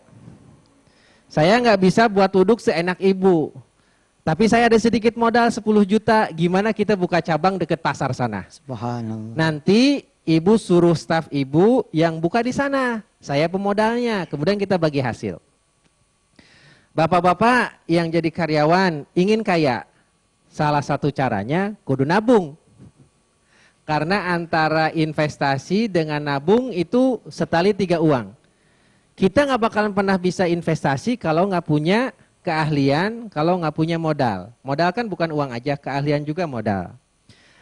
Saya nggak bisa buat uduk seenak ibu. Tapi saya ada sedikit modal 10 juta, gimana kita buka cabang deket pasar sana? Subhanallah. Nanti ibu suruh staf ibu yang buka di sana. Saya pemodalnya, kemudian kita bagi hasil. Bapak-bapak yang jadi karyawan ingin kaya, salah satu caranya kudu nabung. Karena antara investasi dengan nabung itu setali 3 uang. Kita nggak bakalan pernah bisa investasi kalau nggak punya keahlian, kalau nggak punya modal. Modal kan bukan uang aja, keahlian juga modal.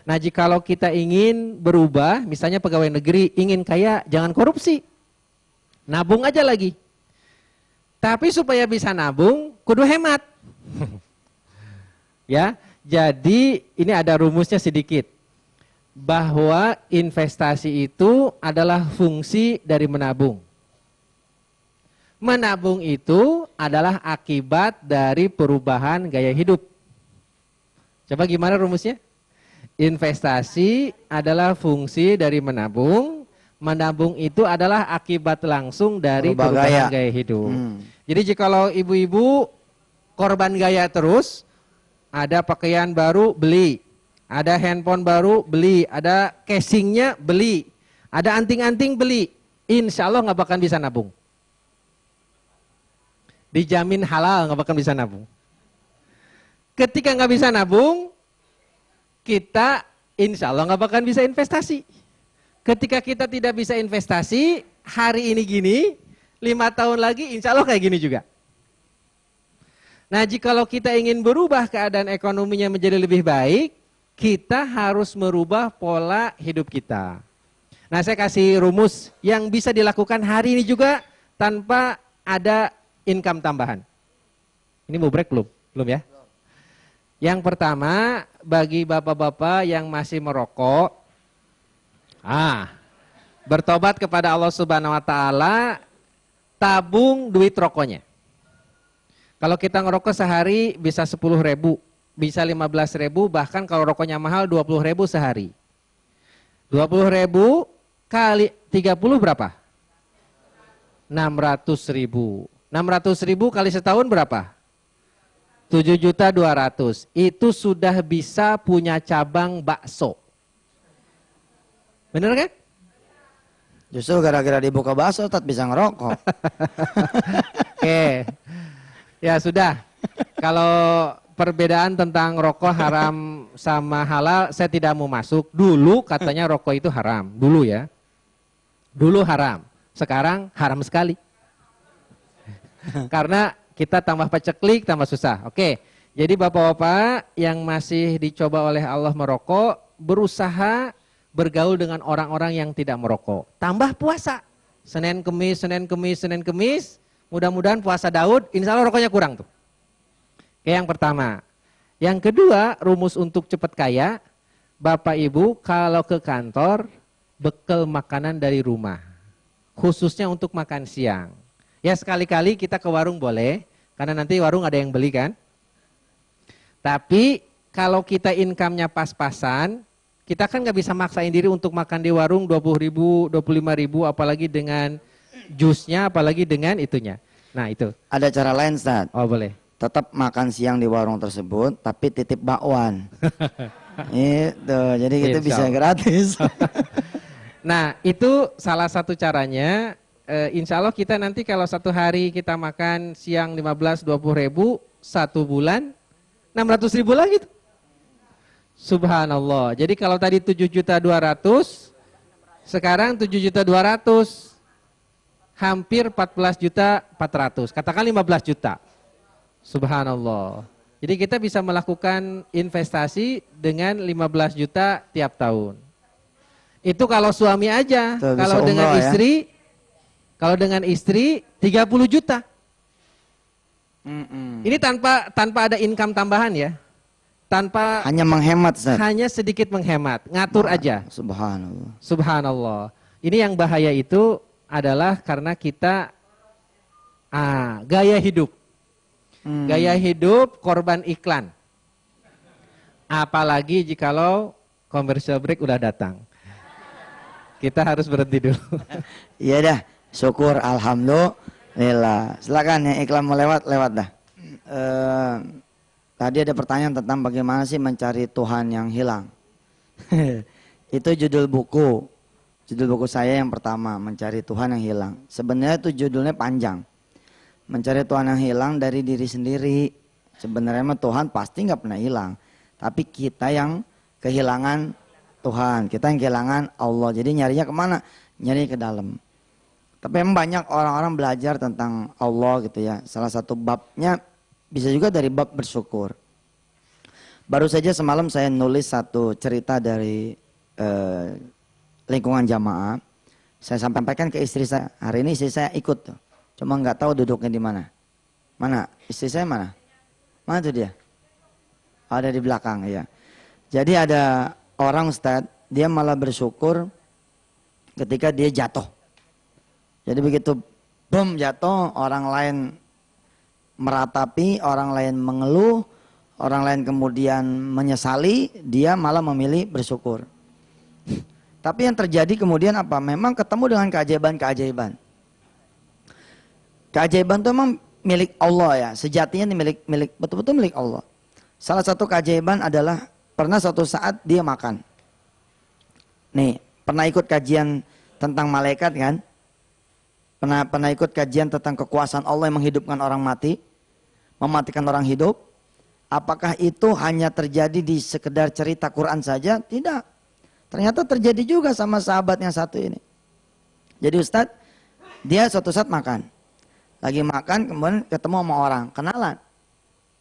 Nah, jikalau kita ingin berubah, misalnya pegawai negeri ingin kaya, jangan korupsi. Nabung aja lagi. Tapi supaya bisa nabung, kudu hemat. Ya, jadi ini ada rumusnya sedikit. Bahwa investasi itu adalah fungsi dari menabung. Menabung itu adalah akibat dari perubahan gaya hidup. Coba gimana rumusnya? Investasi adalah fungsi dari menabung. Menabung itu adalah akibat langsung dari perubahan gaya hidup. Jadi jikalau ibu-ibu korban gaya terus, ada pakaian baru beli, ada handphone baru beli, ada casingnya beli, ada anting-anting beli, insya Allah nggak bakal bisa nabung. Dijamin halal, nggak bakal bisa nabung. Ketika nggak bisa nabung, kita insya Allah nggak bakal bisa investasi. Ketika kita tidak bisa investasi, hari ini gini, 5 tahun lagi insya Allah kayak gini juga. Nah, jikalau kita ingin berubah keadaan ekonominya menjadi lebih baik, kita harus merubah pola hidup kita. Nah, saya kasih rumus yang bisa dilakukan hari ini juga tanpa ada income tambahan. Ini mau break belum? Belum ya? Yang pertama, bagi bapak-bapak yang masih merokok, bertobat kepada Allah Subhanahu wa taala, tabung duit rokoknya. Kalau kita ngerokok sehari bisa 10.000, bisa 15.000, bahkan kalau rokoknya mahal 20.000 sehari. 20.000 kali 30 berapa? 600.000. 600.000 kali setahun berapa? 7.200.000. Itu sudah bisa punya cabang bakso. Bener kan? Justru gara-gara dibuka bakso Ustaz bisa ngerokok. Oke. Ya sudah. Kalau perbedaan tentang rokok haram sama halal saya tidak mau masuk. Dulu katanya rokok itu haram. Dulu ya. Dulu haram. Sekarang haram sekali. Karena kita tambah paceklik, tambah susah. Oke. Jadi bapak-bapak yang masih dicoba oleh Allah merokok, berusaha bergaul dengan orang-orang yang tidak merokok. Tambah puasa. Senin, Kemis, Senin, Kemis, Senin, Kemis. Mudah-mudahan puasa Daud, insya Allah rokoknya kurang tuh. Oke, yang pertama. Yang kedua, rumus untuk cepat kaya. Bapak Ibu kalau ke kantor, bekal makanan dari rumah. Khususnya untuk makan siang. Ya sekali-kali kita ke warung boleh, karena nanti warung ada yang beli kan. Tapi kalau kita income-nya pas-pasan, kita kan nggak bisa maksain diri untuk makan di warung 20.000, 25.000, apalagi dengan jusnya, apalagi dengan itunya. Nah itu. Ada cara lain Ustaz. Oh boleh. Tetap makan siang di warung tersebut, tapi titip bakwan. Itu, jadi kita Insya bisa Allah. gratis. Nah itu salah satu caranya. Insya Allah kita nanti kalau satu hari kita makan siang 15-20 ribu, 1 bulan 600.000 lagi tuh. Subhanallah. Jadi kalau tadi 7.200.000, sekarang 7.200.000, hampir 14.400.000. Katakan 15 juta. Subhanallah. Jadi kita bisa melakukan investasi dengan 15 juta tiap tahun. Itu kalau suami aja. Tuh, kalau bisa dengan umroh, ya. istri, kalau dengan istri 30 juta. Ini tanpa ada income tambahan ya. Tanpa Hanya menghemat Ustaz. hanya sedikit menghemat, ngatur aja. Subhanallah. Subhanallah. Ini yang bahaya itu adalah karena kita gaya hidup. Gaya hidup korban iklan. Apalagi jikalau commercial break udah datang. Kita harus berhenti dulu. Iya dah, syukur alhamdulillah. Silakan yang iklan mau lewat dah. Tadi ada pertanyaan tentang bagaimana sih mencari Tuhan yang hilang. Itu judul buku saya yang pertama, Mencari Tuhan yang Hilang. Sebenarnya itu judulnya panjang. Mencari Tuhan yang hilang dari diri sendiri. Sebenarnya mah Tuhan pasti nggak pernah hilang. Tapi kita yang kehilangan Tuhan, kita yang kehilangan Allah. Jadi nyarinya kemana? Nyari ke dalam. Tapi memang banyak orang-orang belajar tentang Allah gitu ya. Salah satu babnya bisa juga dari bab bersyukur. Baru saja semalam saya nulis satu cerita dari lingkungan jamaah. Saya sampaikan ke istri saya. Hari ini istri saya ikut tuh. Cuma nggak tahu duduknya di mana. Mana? Istri saya mana? Mana tuh dia? Ada di belakang ya. Jadi ada orang Ustaz, dia malah bersyukur ketika dia jatuh. Jadi begitu bom jatuh, orang lain meratapi, orang lain mengeluh, orang lain kemudian menyesali, dia malah memilih bersyukur. Tapi yang terjadi kemudian apa? Memang ketemu dengan keajaiban-keajaiban. Keajaiban itu memang milik Allah ya, sejatinya ini milik betul-betul milik Allah. Salah satu keajaiban adalah pernah suatu saat dia makan. Nih, pernah ikut kajian tentang malaikat kan? Pernah ikut kajian tentang kekuasaan Allah yang menghidupkan orang mati, mematikan orang hidup. Apakah itu hanya terjadi di sekedar cerita Quran saja? Tidak. Ternyata terjadi juga sama sahabat yang satu ini. Jadi Ustadz, dia suatu saat makan. Lagi makan, kemudian ketemu sama orang, kenalan.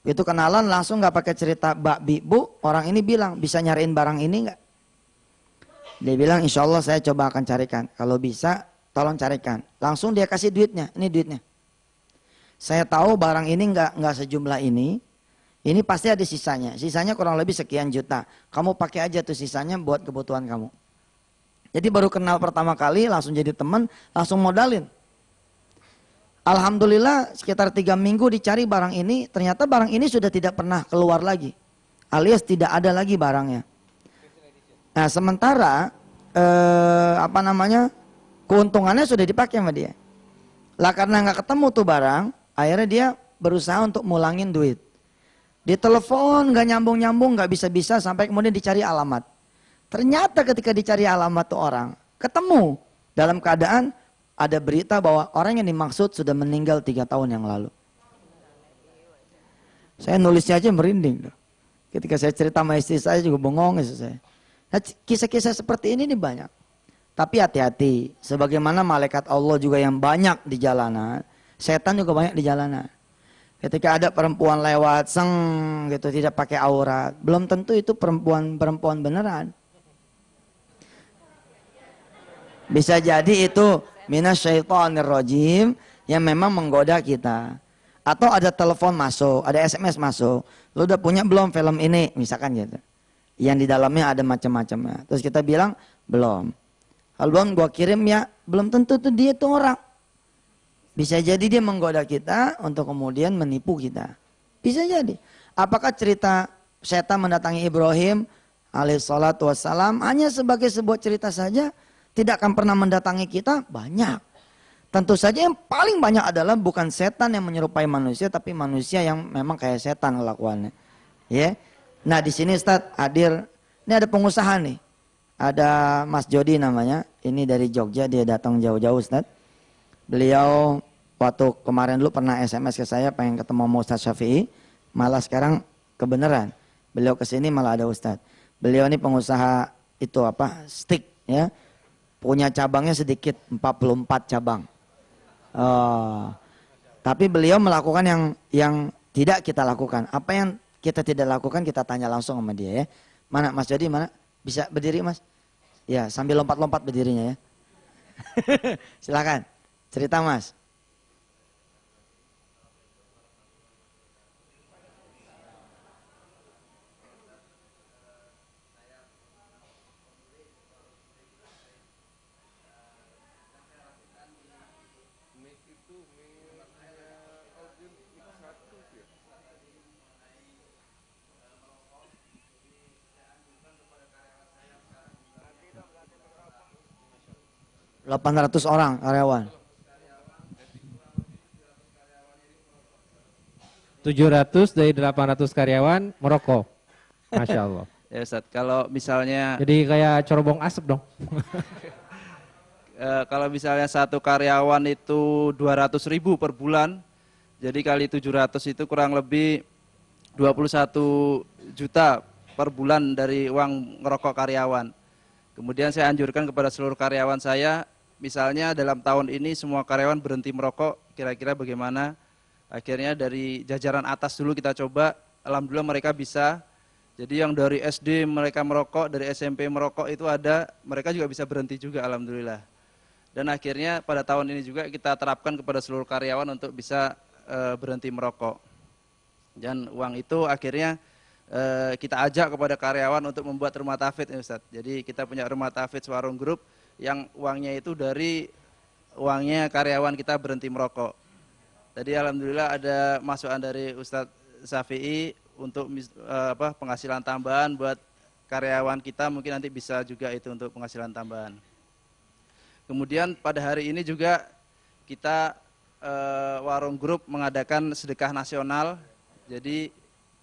Itu kenalan langsung nggak pakai cerita Mbak Bu, orang ini bilang, bisa nyariin barang ini nggak? Dia bilang, insya Allah saya coba akan carikan. Kalau bisa, tolong carikan. Langsung dia kasih duitnya, ini duitnya. Saya tahu barang ini nggak sejumlah ini pasti ada sisanya. Sisanya kurang lebih sekian juta. Kamu pakai aja tuh sisanya buat kebutuhan kamu. Jadi baru kenal pertama kali, langsung jadi teman, langsung modalin. Alhamdulillah sekitar 3 minggu dicari barang ini, ternyata barang ini sudah tidak pernah keluar lagi. Alias tidak ada lagi barangnya. Nah sementara, keuntungannya sudah dipakai sama dia. Lah karena nggak ketemu tuh barang, akhirnya dia berusaha untuk mulangin duit. Ditelepon nggak nyambung-nyambung, nggak bisa-bisa, sampai kemudian dicari alamat. Ternyata ketika dicari alamat tuh orang, ketemu dalam keadaan ada berita bahwa orang yang dimaksud sudah meninggal 3 tahun yang lalu. Saya nulisnya aja merinding. Ketika saya cerita sama istri saya juga bengong istri saya. Nah, kisah-kisah seperti ini nih banyak. Tapi hati-hati, sebagaimana malaikat Allah juga yang banyak di jalanan, setan juga banyak di jalanan. Ketika ada perempuan lewat, seng gitu, tidak pakai aurat, belum tentu itu perempuan beneran. Bisa jadi itu minasyaitonir rajim yang memang menggoda kita. Atau ada telepon masuk, ada SMS masuk, lu udah punya belum film ini, misalkan gitu. Yang di dalamnya ada macam-macamnya. Terus kita bilang, belum. Kalau belum gua kirim ya, belum tentu tuh dia tuh orang. Bisa jadi dia menggoda kita untuk kemudian menipu kita. Bisa jadi. Apakah cerita setan mendatangi Ibrahim alaihissalatu wassalam hanya sebagai sebuah cerita saja? Tidak akan pernah mendatangi kita? Banyak. Tentu saja yang paling banyak adalah bukan setan yang menyerupai manusia, tapi manusia yang memang kayak setan kelakuannya. Ya. Nah di sini Ustadz hadir, ini ada pengusaha nih. Ada Mas Jody namanya, ini dari Jogja, dia datang jauh-jauh Ustadz. Beliau waktu kemarin dulu pernah SMS ke saya pengen ketemu sama Ustadz Syafi'i, malah sekarang kebenaran. Beliau kesini malah ada Ustadz. Beliau ini pengusaha itu stick ya, punya cabangnya sedikit 44 cabang. Tapi beliau melakukan yang tidak kita lakukan. Apa yang kita tidak lakukan kita tanya langsung sama dia ya. Mana Mas Jody mana? Bisa berdiri Mas? Ya sambil lompat-lompat berdirinya ya. Silakan cerita Mas. ...800 orang karyawan. 700 dari 800 karyawan merokok. Masya Allah. Ya Ustaz, kalau misalnya... Jadi kayak corobong asap dong. Kalau misalnya satu karyawan itu 200.000 per bulan, jadi kali 700 itu kurang lebih 21 juta per bulan dari uang ngerokok karyawan. Kemudian saya anjurkan kepada seluruh karyawan saya, misalnya dalam tahun ini semua karyawan berhenti merokok, kira-kira bagaimana? Akhirnya dari jajaran atas dulu kita coba, alhamdulillah mereka bisa. Jadi yang dari SD mereka merokok, dari SMP merokok itu ada, mereka juga bisa berhenti juga alhamdulillah. Dan akhirnya pada tahun ini juga kita terapkan kepada seluruh karyawan untuk bisa berhenti merokok. Dan uang itu akhirnya kita ajak kepada karyawan untuk membuat rumah tafid ya Ustaz. Jadi kita punya rumah tafid Warung Group yang uangnya itu dari uangnya karyawan kita berhenti merokok. Tadi alhamdulillah ada masukan dari Ustadz Syafi'i untuk penghasilan tambahan buat karyawan kita, mungkin nanti bisa juga itu untuk penghasilan tambahan. Kemudian pada hari ini juga kita Warung Group mengadakan sedekah nasional. Jadi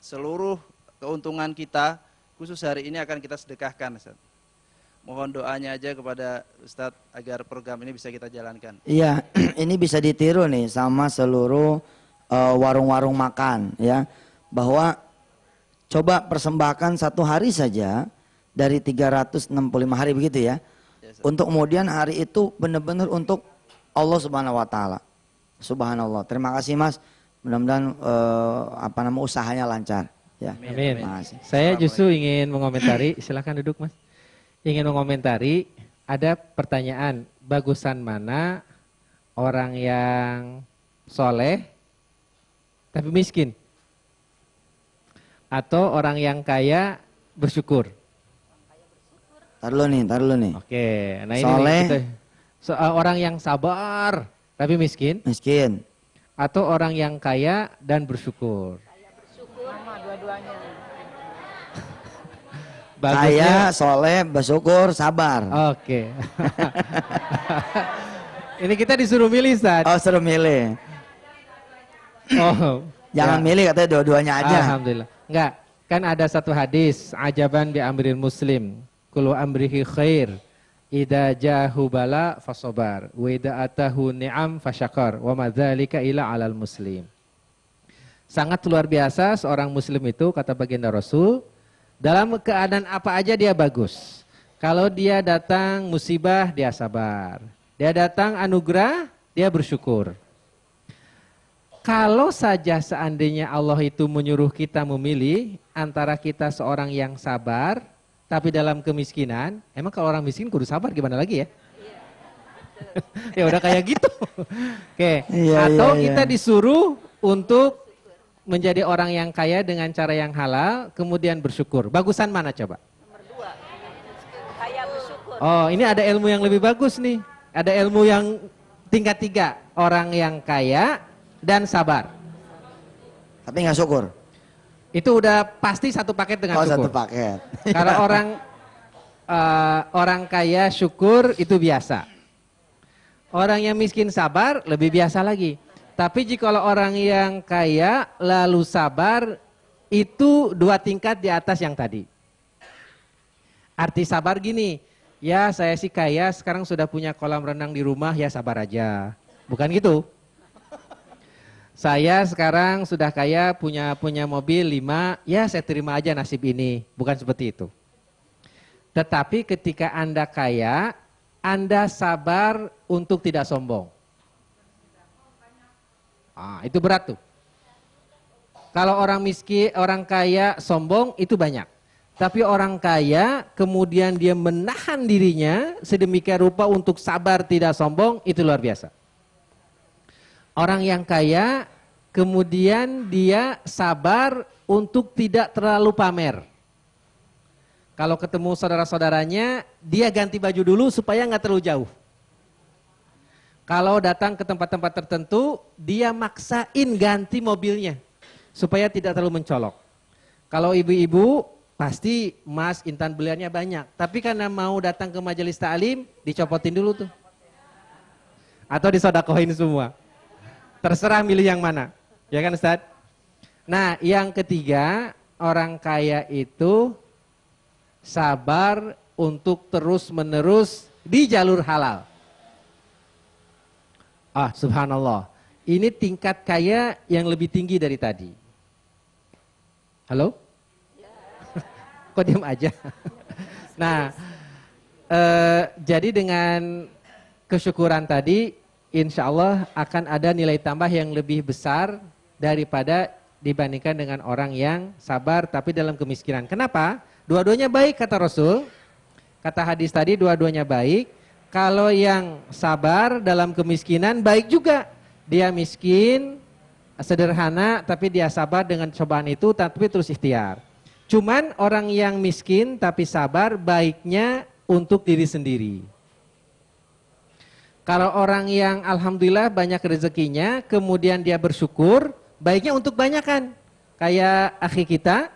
seluruh keuntungan kita khusus hari ini akan kita sedekahkan Ustaz. Mohon doanya aja kepada Ustadz agar program ini bisa kita jalankan. Iya, ini bisa ditiru nih sama seluruh warung-warung makan ya. Bahwa coba persembahkan satu hari saja dari 365 hari begitu ya. Untuk kemudian hari itu benar-benar untuk Allah Subhanahu wa taala. Subhanallah. Terima kasih Mas. Mudah-mudahan usahanya lancar ya. Amin. Saya justru ingin mengomentari, silakan duduk Mas. Ingin mengomentari, ada pertanyaan, bagusan mana orang yang soleh tapi miskin? Atau orang yang kaya bersyukur? Tar dulu nih. Oke, nah ini Soleh. nih, orang yang sabar tapi miskin, Miskin. atau orang yang kaya dan bersyukur. Sama dua-duanya. Kaya, soleh, bersyukur, sabar. Oke. Ini kita disuruh milih, Ustaz. Oh, suruh milih. Oh. Jangan ya. milih, katanya dua-duanya aja. Alhamdulillah. Enggak, kan ada satu hadis, ajaban bi amril muslim, kullu amrihi khair, idza jahu bala fasobar, wa idza atahu ni'am fasyakar, wa madzalika ila alal muslim. Sangat luar biasa seorang muslim itu, kata baginda Rasul, dalam keadaan apa aja dia bagus. Kalau dia datang musibah, dia sabar. Dia datang anugerah, dia bersyukur. Kalau saja seandainya Allah itu menyuruh kita memilih antara kita seorang yang sabar, tapi dalam kemiskinan, emang kalau orang miskin kudu sabar gimana lagi ya? Ya udah kayak gitu. Oke. Atau kita disuruh untuk menjadi orang yang kaya dengan cara yang halal, kemudian bersyukur. Bagusan mana coba? Nomor 2. Kaya bersyukur. Oh, ini ada ilmu yang lebih bagus nih. Ada ilmu yang tingkat 3. Orang yang kaya dan sabar. Tapi nggak syukur. Itu udah pasti satu paket dengan syukur. Satu paket. Kalau orang kaya syukur itu biasa. Orang yang miskin sabar lebih biasa lagi. Tapi jika orang yang kaya lalu sabar, itu 2 tingkat di atas yang tadi. Arti sabar gini, ya saya sih kaya sekarang sudah punya kolam renang di rumah, ya sabar aja. Bukan gitu. Saya sekarang sudah kaya punya mobil 5, ya saya terima aja nasib ini. Bukan seperti itu. Tetapi ketika Anda kaya, Anda sabar untuk tidak sombong. Itu berat tuh. Kalau orang miskin, orang kaya sombong itu banyak. Tapi orang kaya kemudian dia menahan dirinya sedemikian rupa untuk sabar tidak sombong, itu luar biasa. Orang yang kaya kemudian dia sabar untuk tidak terlalu pamer. Kalau ketemu saudara-saudaranya, dia ganti baju dulu supaya nggak terlalu jauh. Kalau datang ke tempat-tempat tertentu, dia maksain ganti mobilnya supaya tidak terlalu mencolok. Kalau ibu-ibu, pasti emas intan beliannya banyak. Tapi karena mau datang ke majelis ta'lim, dicopotin dulu tuh. Atau disodakohin semua. Terserah milih yang mana. Ya kan Ustaz? Nah, yang ketiga, orang kaya itu sabar untuk terus-menerus di jalur halal. Subhanallah. Ini tingkat kaya yang lebih tinggi dari tadi. Halo? Kok diam aja? Nah, jadi dengan kesyukuran tadi, insya Allah akan ada nilai tambah yang lebih besar daripada dibandingkan dengan orang yang sabar tapi dalam kemiskinan. Kenapa? Dua-duanya baik kata Rasul. Kata hadis tadi dua-duanya baik. Kalau yang sabar dalam kemiskinan baik juga. Dia miskin, sederhana, tapi dia sabar dengan cobaan itu, tapi terus ikhtiar. Cuman orang yang miskin tapi sabar baiknya untuk diri sendiri. Kalau orang yang alhamdulillah banyak rezekinya, kemudian dia bersyukur, baiknya untuk banyakan. Kayak akhi kita,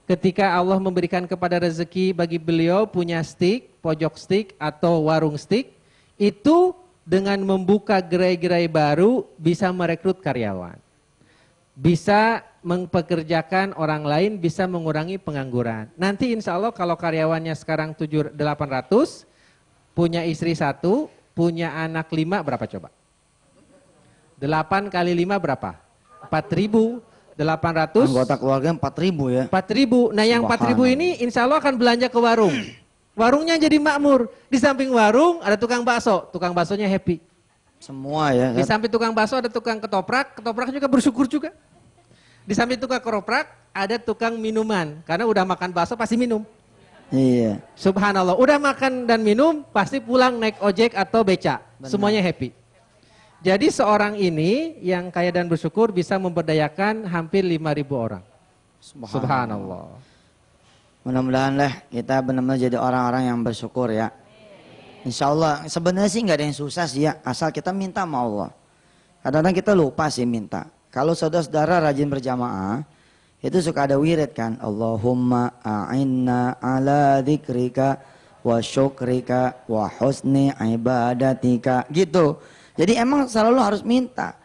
ketika Allah memberikan kepada rezeki bagi beliau punya stick, pojok stick atau warung stick, itu dengan membuka gerai-gerai baru bisa merekrut karyawan. Bisa mempekerjakan orang lain, bisa mengurangi pengangguran. Nanti insya Allah kalau karyawannya sekarang 800, punya istri 1, punya anak 5, berapa coba? 8 kali 5 berapa? 4.000. 800. Anggota keluarga 4.000 ya. 4.000. Nah yang 4.000 ini insya Allah akan belanja ke warung. Warungnya jadi makmur. Di samping warung ada tukang bakso. Tukang baksonya happy. Semua ya. Di samping tukang bakso ada tukang ketoprak. Ketoprak juga bersyukur juga. Di samping tukang ketoprak ada tukang minuman. Karena udah makan bakso pasti minum. Iya. Subhanallah. Udah makan dan minum pasti pulang naik ojek atau beca. Benar. Semuanya happy. Jadi seorang ini yang kaya dan bersyukur bisa memberdayakan hampir 5.000 orang. Subhanallah. Mudah-mudahan lah kita benar-benar jadi orang-orang yang bersyukur ya. Insya Allah sebenarnya sih nggak ada yang susah sih ya, asal kita minta sama Allah. Kadang-kadang kita lupa sih minta. Kalau saudara-saudara rajin berjamaah, itu suka ada wirid kan. Allahumma a'inna ala dzikrika wa syukrika wa husni ibadatika. Gitu. Jadi emang selalu harus minta.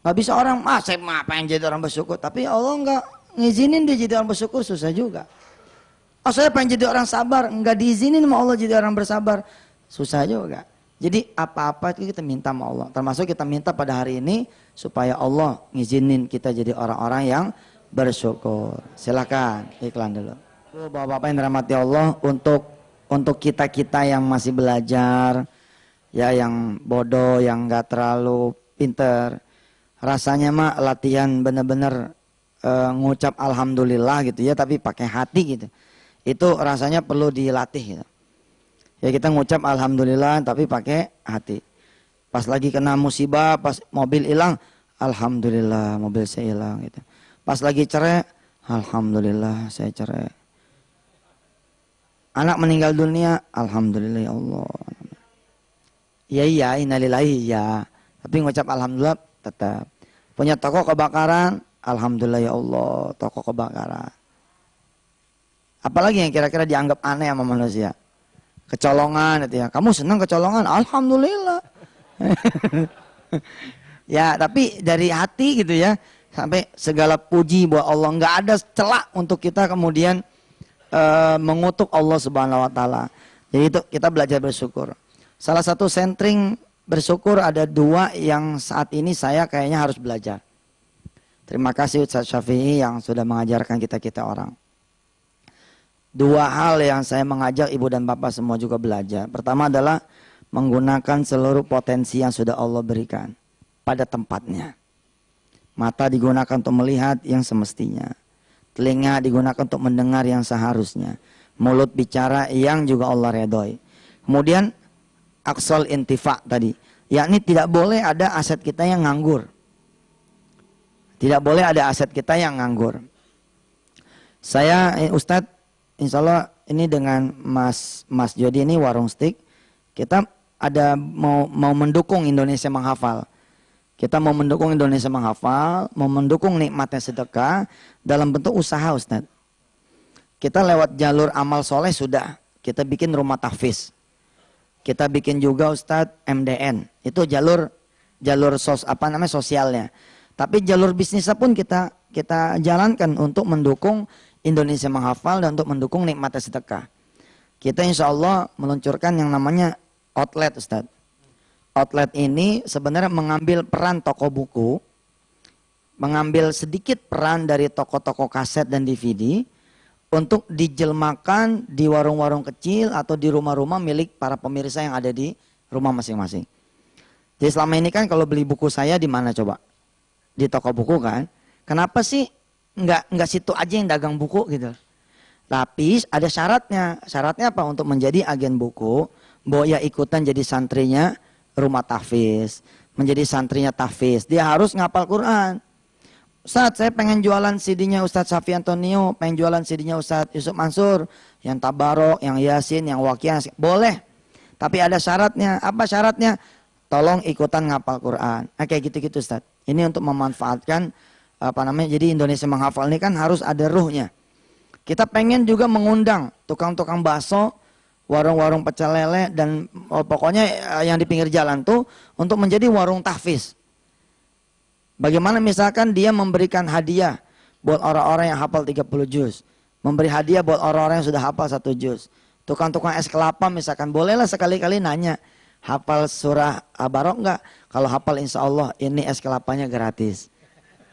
Gak bisa orang, saya pengen jadi orang bersyukur. Tapi Allah nggak ngizinin dia jadi orang bersyukur, susah juga. Saya pengen jadi orang sabar, nggak diizinin sama Allah jadi orang bersabar, susah juga. Jadi apa-apa itu kita minta sama Allah. Termasuk kita minta pada hari ini supaya Allah ngizinin kita jadi orang-orang yang bersyukur. Silakan iklan dulu. Bapak-bapak yang dirahmati Allah, untuk kita-kita yang masih belajar, ya yang bodoh, yang nggak terlalu pinter, rasanya mah latihan bener-bener ngucap alhamdulillah gitu ya, tapi pakai hati gitu. Itu rasanya perlu dilatih gitu. Ya kita ngucap alhamdulillah tapi pakai hati. Pas lagi kena musibah, pas mobil hilang, alhamdulillah mobil saya hilang gitu. Pas lagi cerai, alhamdulillah saya cerai. Anak meninggal dunia, alhamdulillah ya Allah. Iya innalillahi ya. Tapi ngucap alhamdulillah tetap. Punya toko kebakaran, alhamdulillah ya Allah, toko kebakaran. Apalagi yang kira-kira dianggap aneh sama manusia? Kecolongan itu ya. Kamu senang kecolongan? Alhamdulillah. Ya, tapi dari hati gitu ya. Sampai segala puji buat Allah. Nggak ada celah untuk kita kemudian mengutuk Allah Subhanahu wa taala. Jadi itu kita belajar bersyukur. Salah satu sentring bersyukur ada 2 yang saat ini saya kayaknya harus belajar. Terima kasih Ustaz Syafi'i yang sudah mengajarkan kita orang. 2 hal yang saya mengajak ibu dan bapak semua juga belajar. Pertama adalah menggunakan seluruh potensi yang sudah Allah berikan pada tempatnya. Mata digunakan untuk melihat yang semestinya. Telinga digunakan untuk mendengar yang seharusnya. Mulut bicara yang juga Allah redhoi. Kemudian aksol intifa tadi. Yakni tidak boleh ada aset kita yang nganggur. Tidak boleh ada aset kita yang nganggur. Saya Ustadz, insya Allah ini dengan Mas Jody ini warung steak, kita ada mau mendukung Indonesia menghafal. Kita mau mendukung Indonesia menghafal, mau mendukung nikmatnya sedekah dalam bentuk usaha Ustadz. Kita lewat jalur amal soleh sudah, kita bikin rumah tahfiz. Kita bikin juga Ustadz MDN, itu jalur sosialnya. Tapi jalur bisnisnya pun kita jalankan untuk mendukung Indonesia menghafal dan untuk mendukung nikmatnya sedekah. Kita insya Allah meluncurkan yang namanya outlet Ustadz. Outlet ini sebenarnya mengambil peran toko buku, mengambil sedikit peran dari toko-toko kaset dan DVD untuk dijelmakan di warung-warung kecil atau di rumah-rumah milik para pemirsa yang ada di rumah masing-masing. Jadi selama ini kan kalau beli buku saya di mana coba? Di toko buku kan? Kenapa sih nggak situ aja yang dagang buku gitu? Tapi ada syaratnya. Syaratnya apa? Untuk menjadi agen buku, Boya ikutan jadi santrinya rumah tahfiz, menjadi santrinya tahfiz. Dia harus ngapal Quran. Ustadz, saya pengen jualan CD-nya Ustadz Safi Antonio, pengen jualan CD-nya Ustadz Yusuf Mansur, yang Tabarok, yang Yasin, yang Waqiah, boleh. Tapi ada syaratnya. Apa syaratnya? Tolong ikutan ngapal Quran. Nah, kayak gitu-gitu Ustadz. Ini untuk memanfaatkan jadi Indonesia menghafal ini kan harus ada ruhnya. Kita pengen juga mengundang tukang-tukang bakso, warung-warung pecel lele dan pokoknya yang di pinggir jalan tuh untuk menjadi warung tahfiz. Bagaimana misalkan dia memberikan hadiah buat orang-orang yang hafal 30 juz, memberi hadiah buat orang-orang yang sudah hafal 1 juz. Tukang-tukang es kelapa misalkan bolehlah sekali-kali nanya, hafal surah Abarok enggak? Kalau hafal insya Allah ini es kelapanya gratis.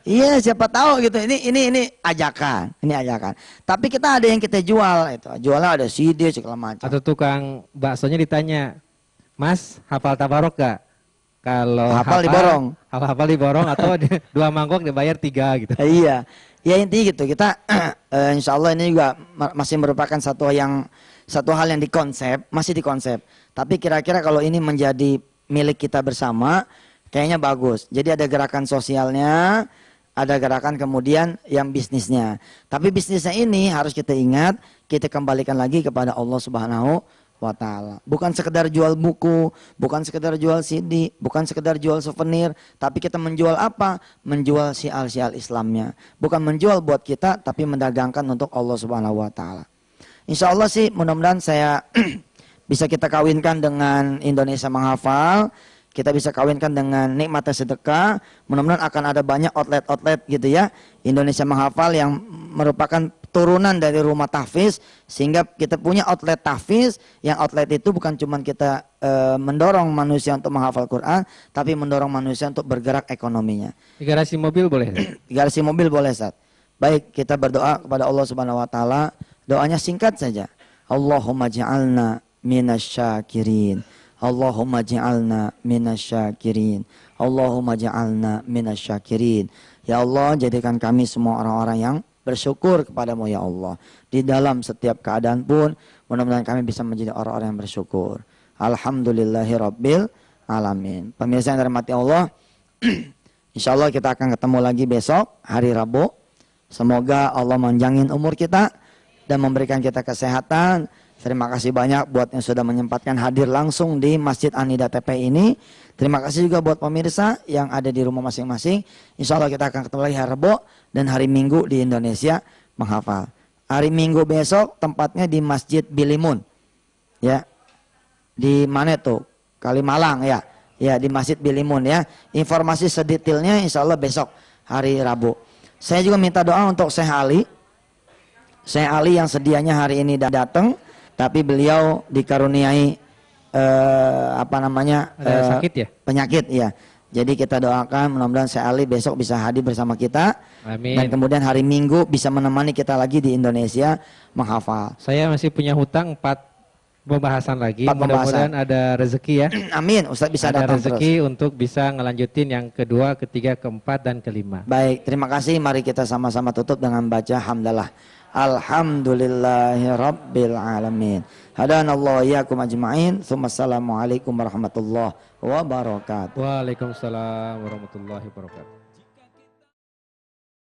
Iya, siapa tahu gitu. Ini ajakan, ini ajakan. Tapi kita ada yang kita jual itu. Jualnya ada CD segala macam. Atau tukang baksonya ditanya, "Mas, hafal Tabarok gak?" Kalau hafal diborong. Hafal diborong atau 2 mangkok dibayar 3 gitu. Iya. Ya intinya gitu. Kita insya Allah ini juga masih merupakan satu hal yang masih dikonsep. Tapi kira-kira kalau ini menjadi milik kita bersama, kayaknya bagus. Jadi ada gerakan sosialnya, ada gerakan kemudian yang bisnisnya. Tapi bisnisnya ini harus kita ingat, kita kembalikan lagi kepada Allah Subhanahu wa ta'ala. Bukan sekedar jual buku, bukan sekedar jual CD, bukan sekedar jual souvenir, tapi kita menjual apa? Menjual syiar-syiar Islamnya. Bukan menjual buat kita, tapi mendagangkan untuk Allah Subhanahu wa ta'ala. Insya Allah sih mudah-mudahan saya bisa kita kawinkan dengan Indonesia Menghafal. Kita bisa kawinkan dengan nikmatnya sedekah. Mudah-mudahan akan ada banyak outlet-outlet gitu ya. Indonesia Menghafal yang merupakan turunan dari rumah tahfiz. Sehingga kita punya outlet tahfiz. Yang outlet itu bukan cuma kita mendorong manusia untuk menghafal Quran. Tapi mendorong manusia untuk bergerak ekonominya. Di garasi mobil boleh? Di garasi mobil boleh, Ustaz. Baik, kita berdoa kepada Allah Subhanahu wa ta'ala. Doanya singkat saja. Allahumma ja'alna minasyakirin. Allahumma ja'alna minasyakirin. Allahumma ja'alna minasyakirin. Ya Allah, jadikan kami semua orang-orang yang bersyukur kepadamu ya Allah. Di dalam setiap keadaan pun, mudah-mudahan kami bisa menjadi orang-orang yang bersyukur. Alhamdulillahi rabbil alamin. Pemirsa yang dirahmati Allah, insya Allah kita akan ketemu lagi besok, hari Rabu. Semoga Allah menjangin umur kita dan memberikan kita kesehatan. Terima kasih banyak buat yang sudah menyempatkan hadir langsung di Masjid An-Nida TP ini. Terima kasih juga buat pemirsa yang ada di rumah masing-masing. Insya Allah kita akan ketemu lagi hari Rabu dan hari Minggu di Indonesia Menghafal. Hari Minggu besok tempatnya di Masjid Bilimun. Ya. Di mana tuh? Kalimalang ya. Ya, di Masjid Bilimun ya. Informasi sedetailnya insya Allah besok hari Rabu. Saya juga minta doa untuk Syekh Ali. Syekh Ali yang sedianya hari ini datang. Tapi beliau dikaruniai sakit ya? Penyakit ya. Jadi kita doakan mudah-mudahan Syekh Ali besok bisa hadir bersama kita. Amin. Dan kemudian hari Minggu bisa menemani kita lagi di Indonesia Menghafal. Saya masih punya hutang 4 pembahasan lagi. Mudah-mudahan ada rezeki ya. Amin. Ustadz bisa ada datang rezeki terus untuk bisa ngelanjutin yang kedua, ketiga, keempat, dan kelima. Baik, terima kasih. Mari kita sama-sama tutup dengan baca hamdalah. Alhamdulillahi rabbil alamin. Hadanallahu iyyakum ajma'in. Assalamualaikum warahmatullahi wabarakatuh. Waalaikumsalam warahmatullahi wabarakatuh.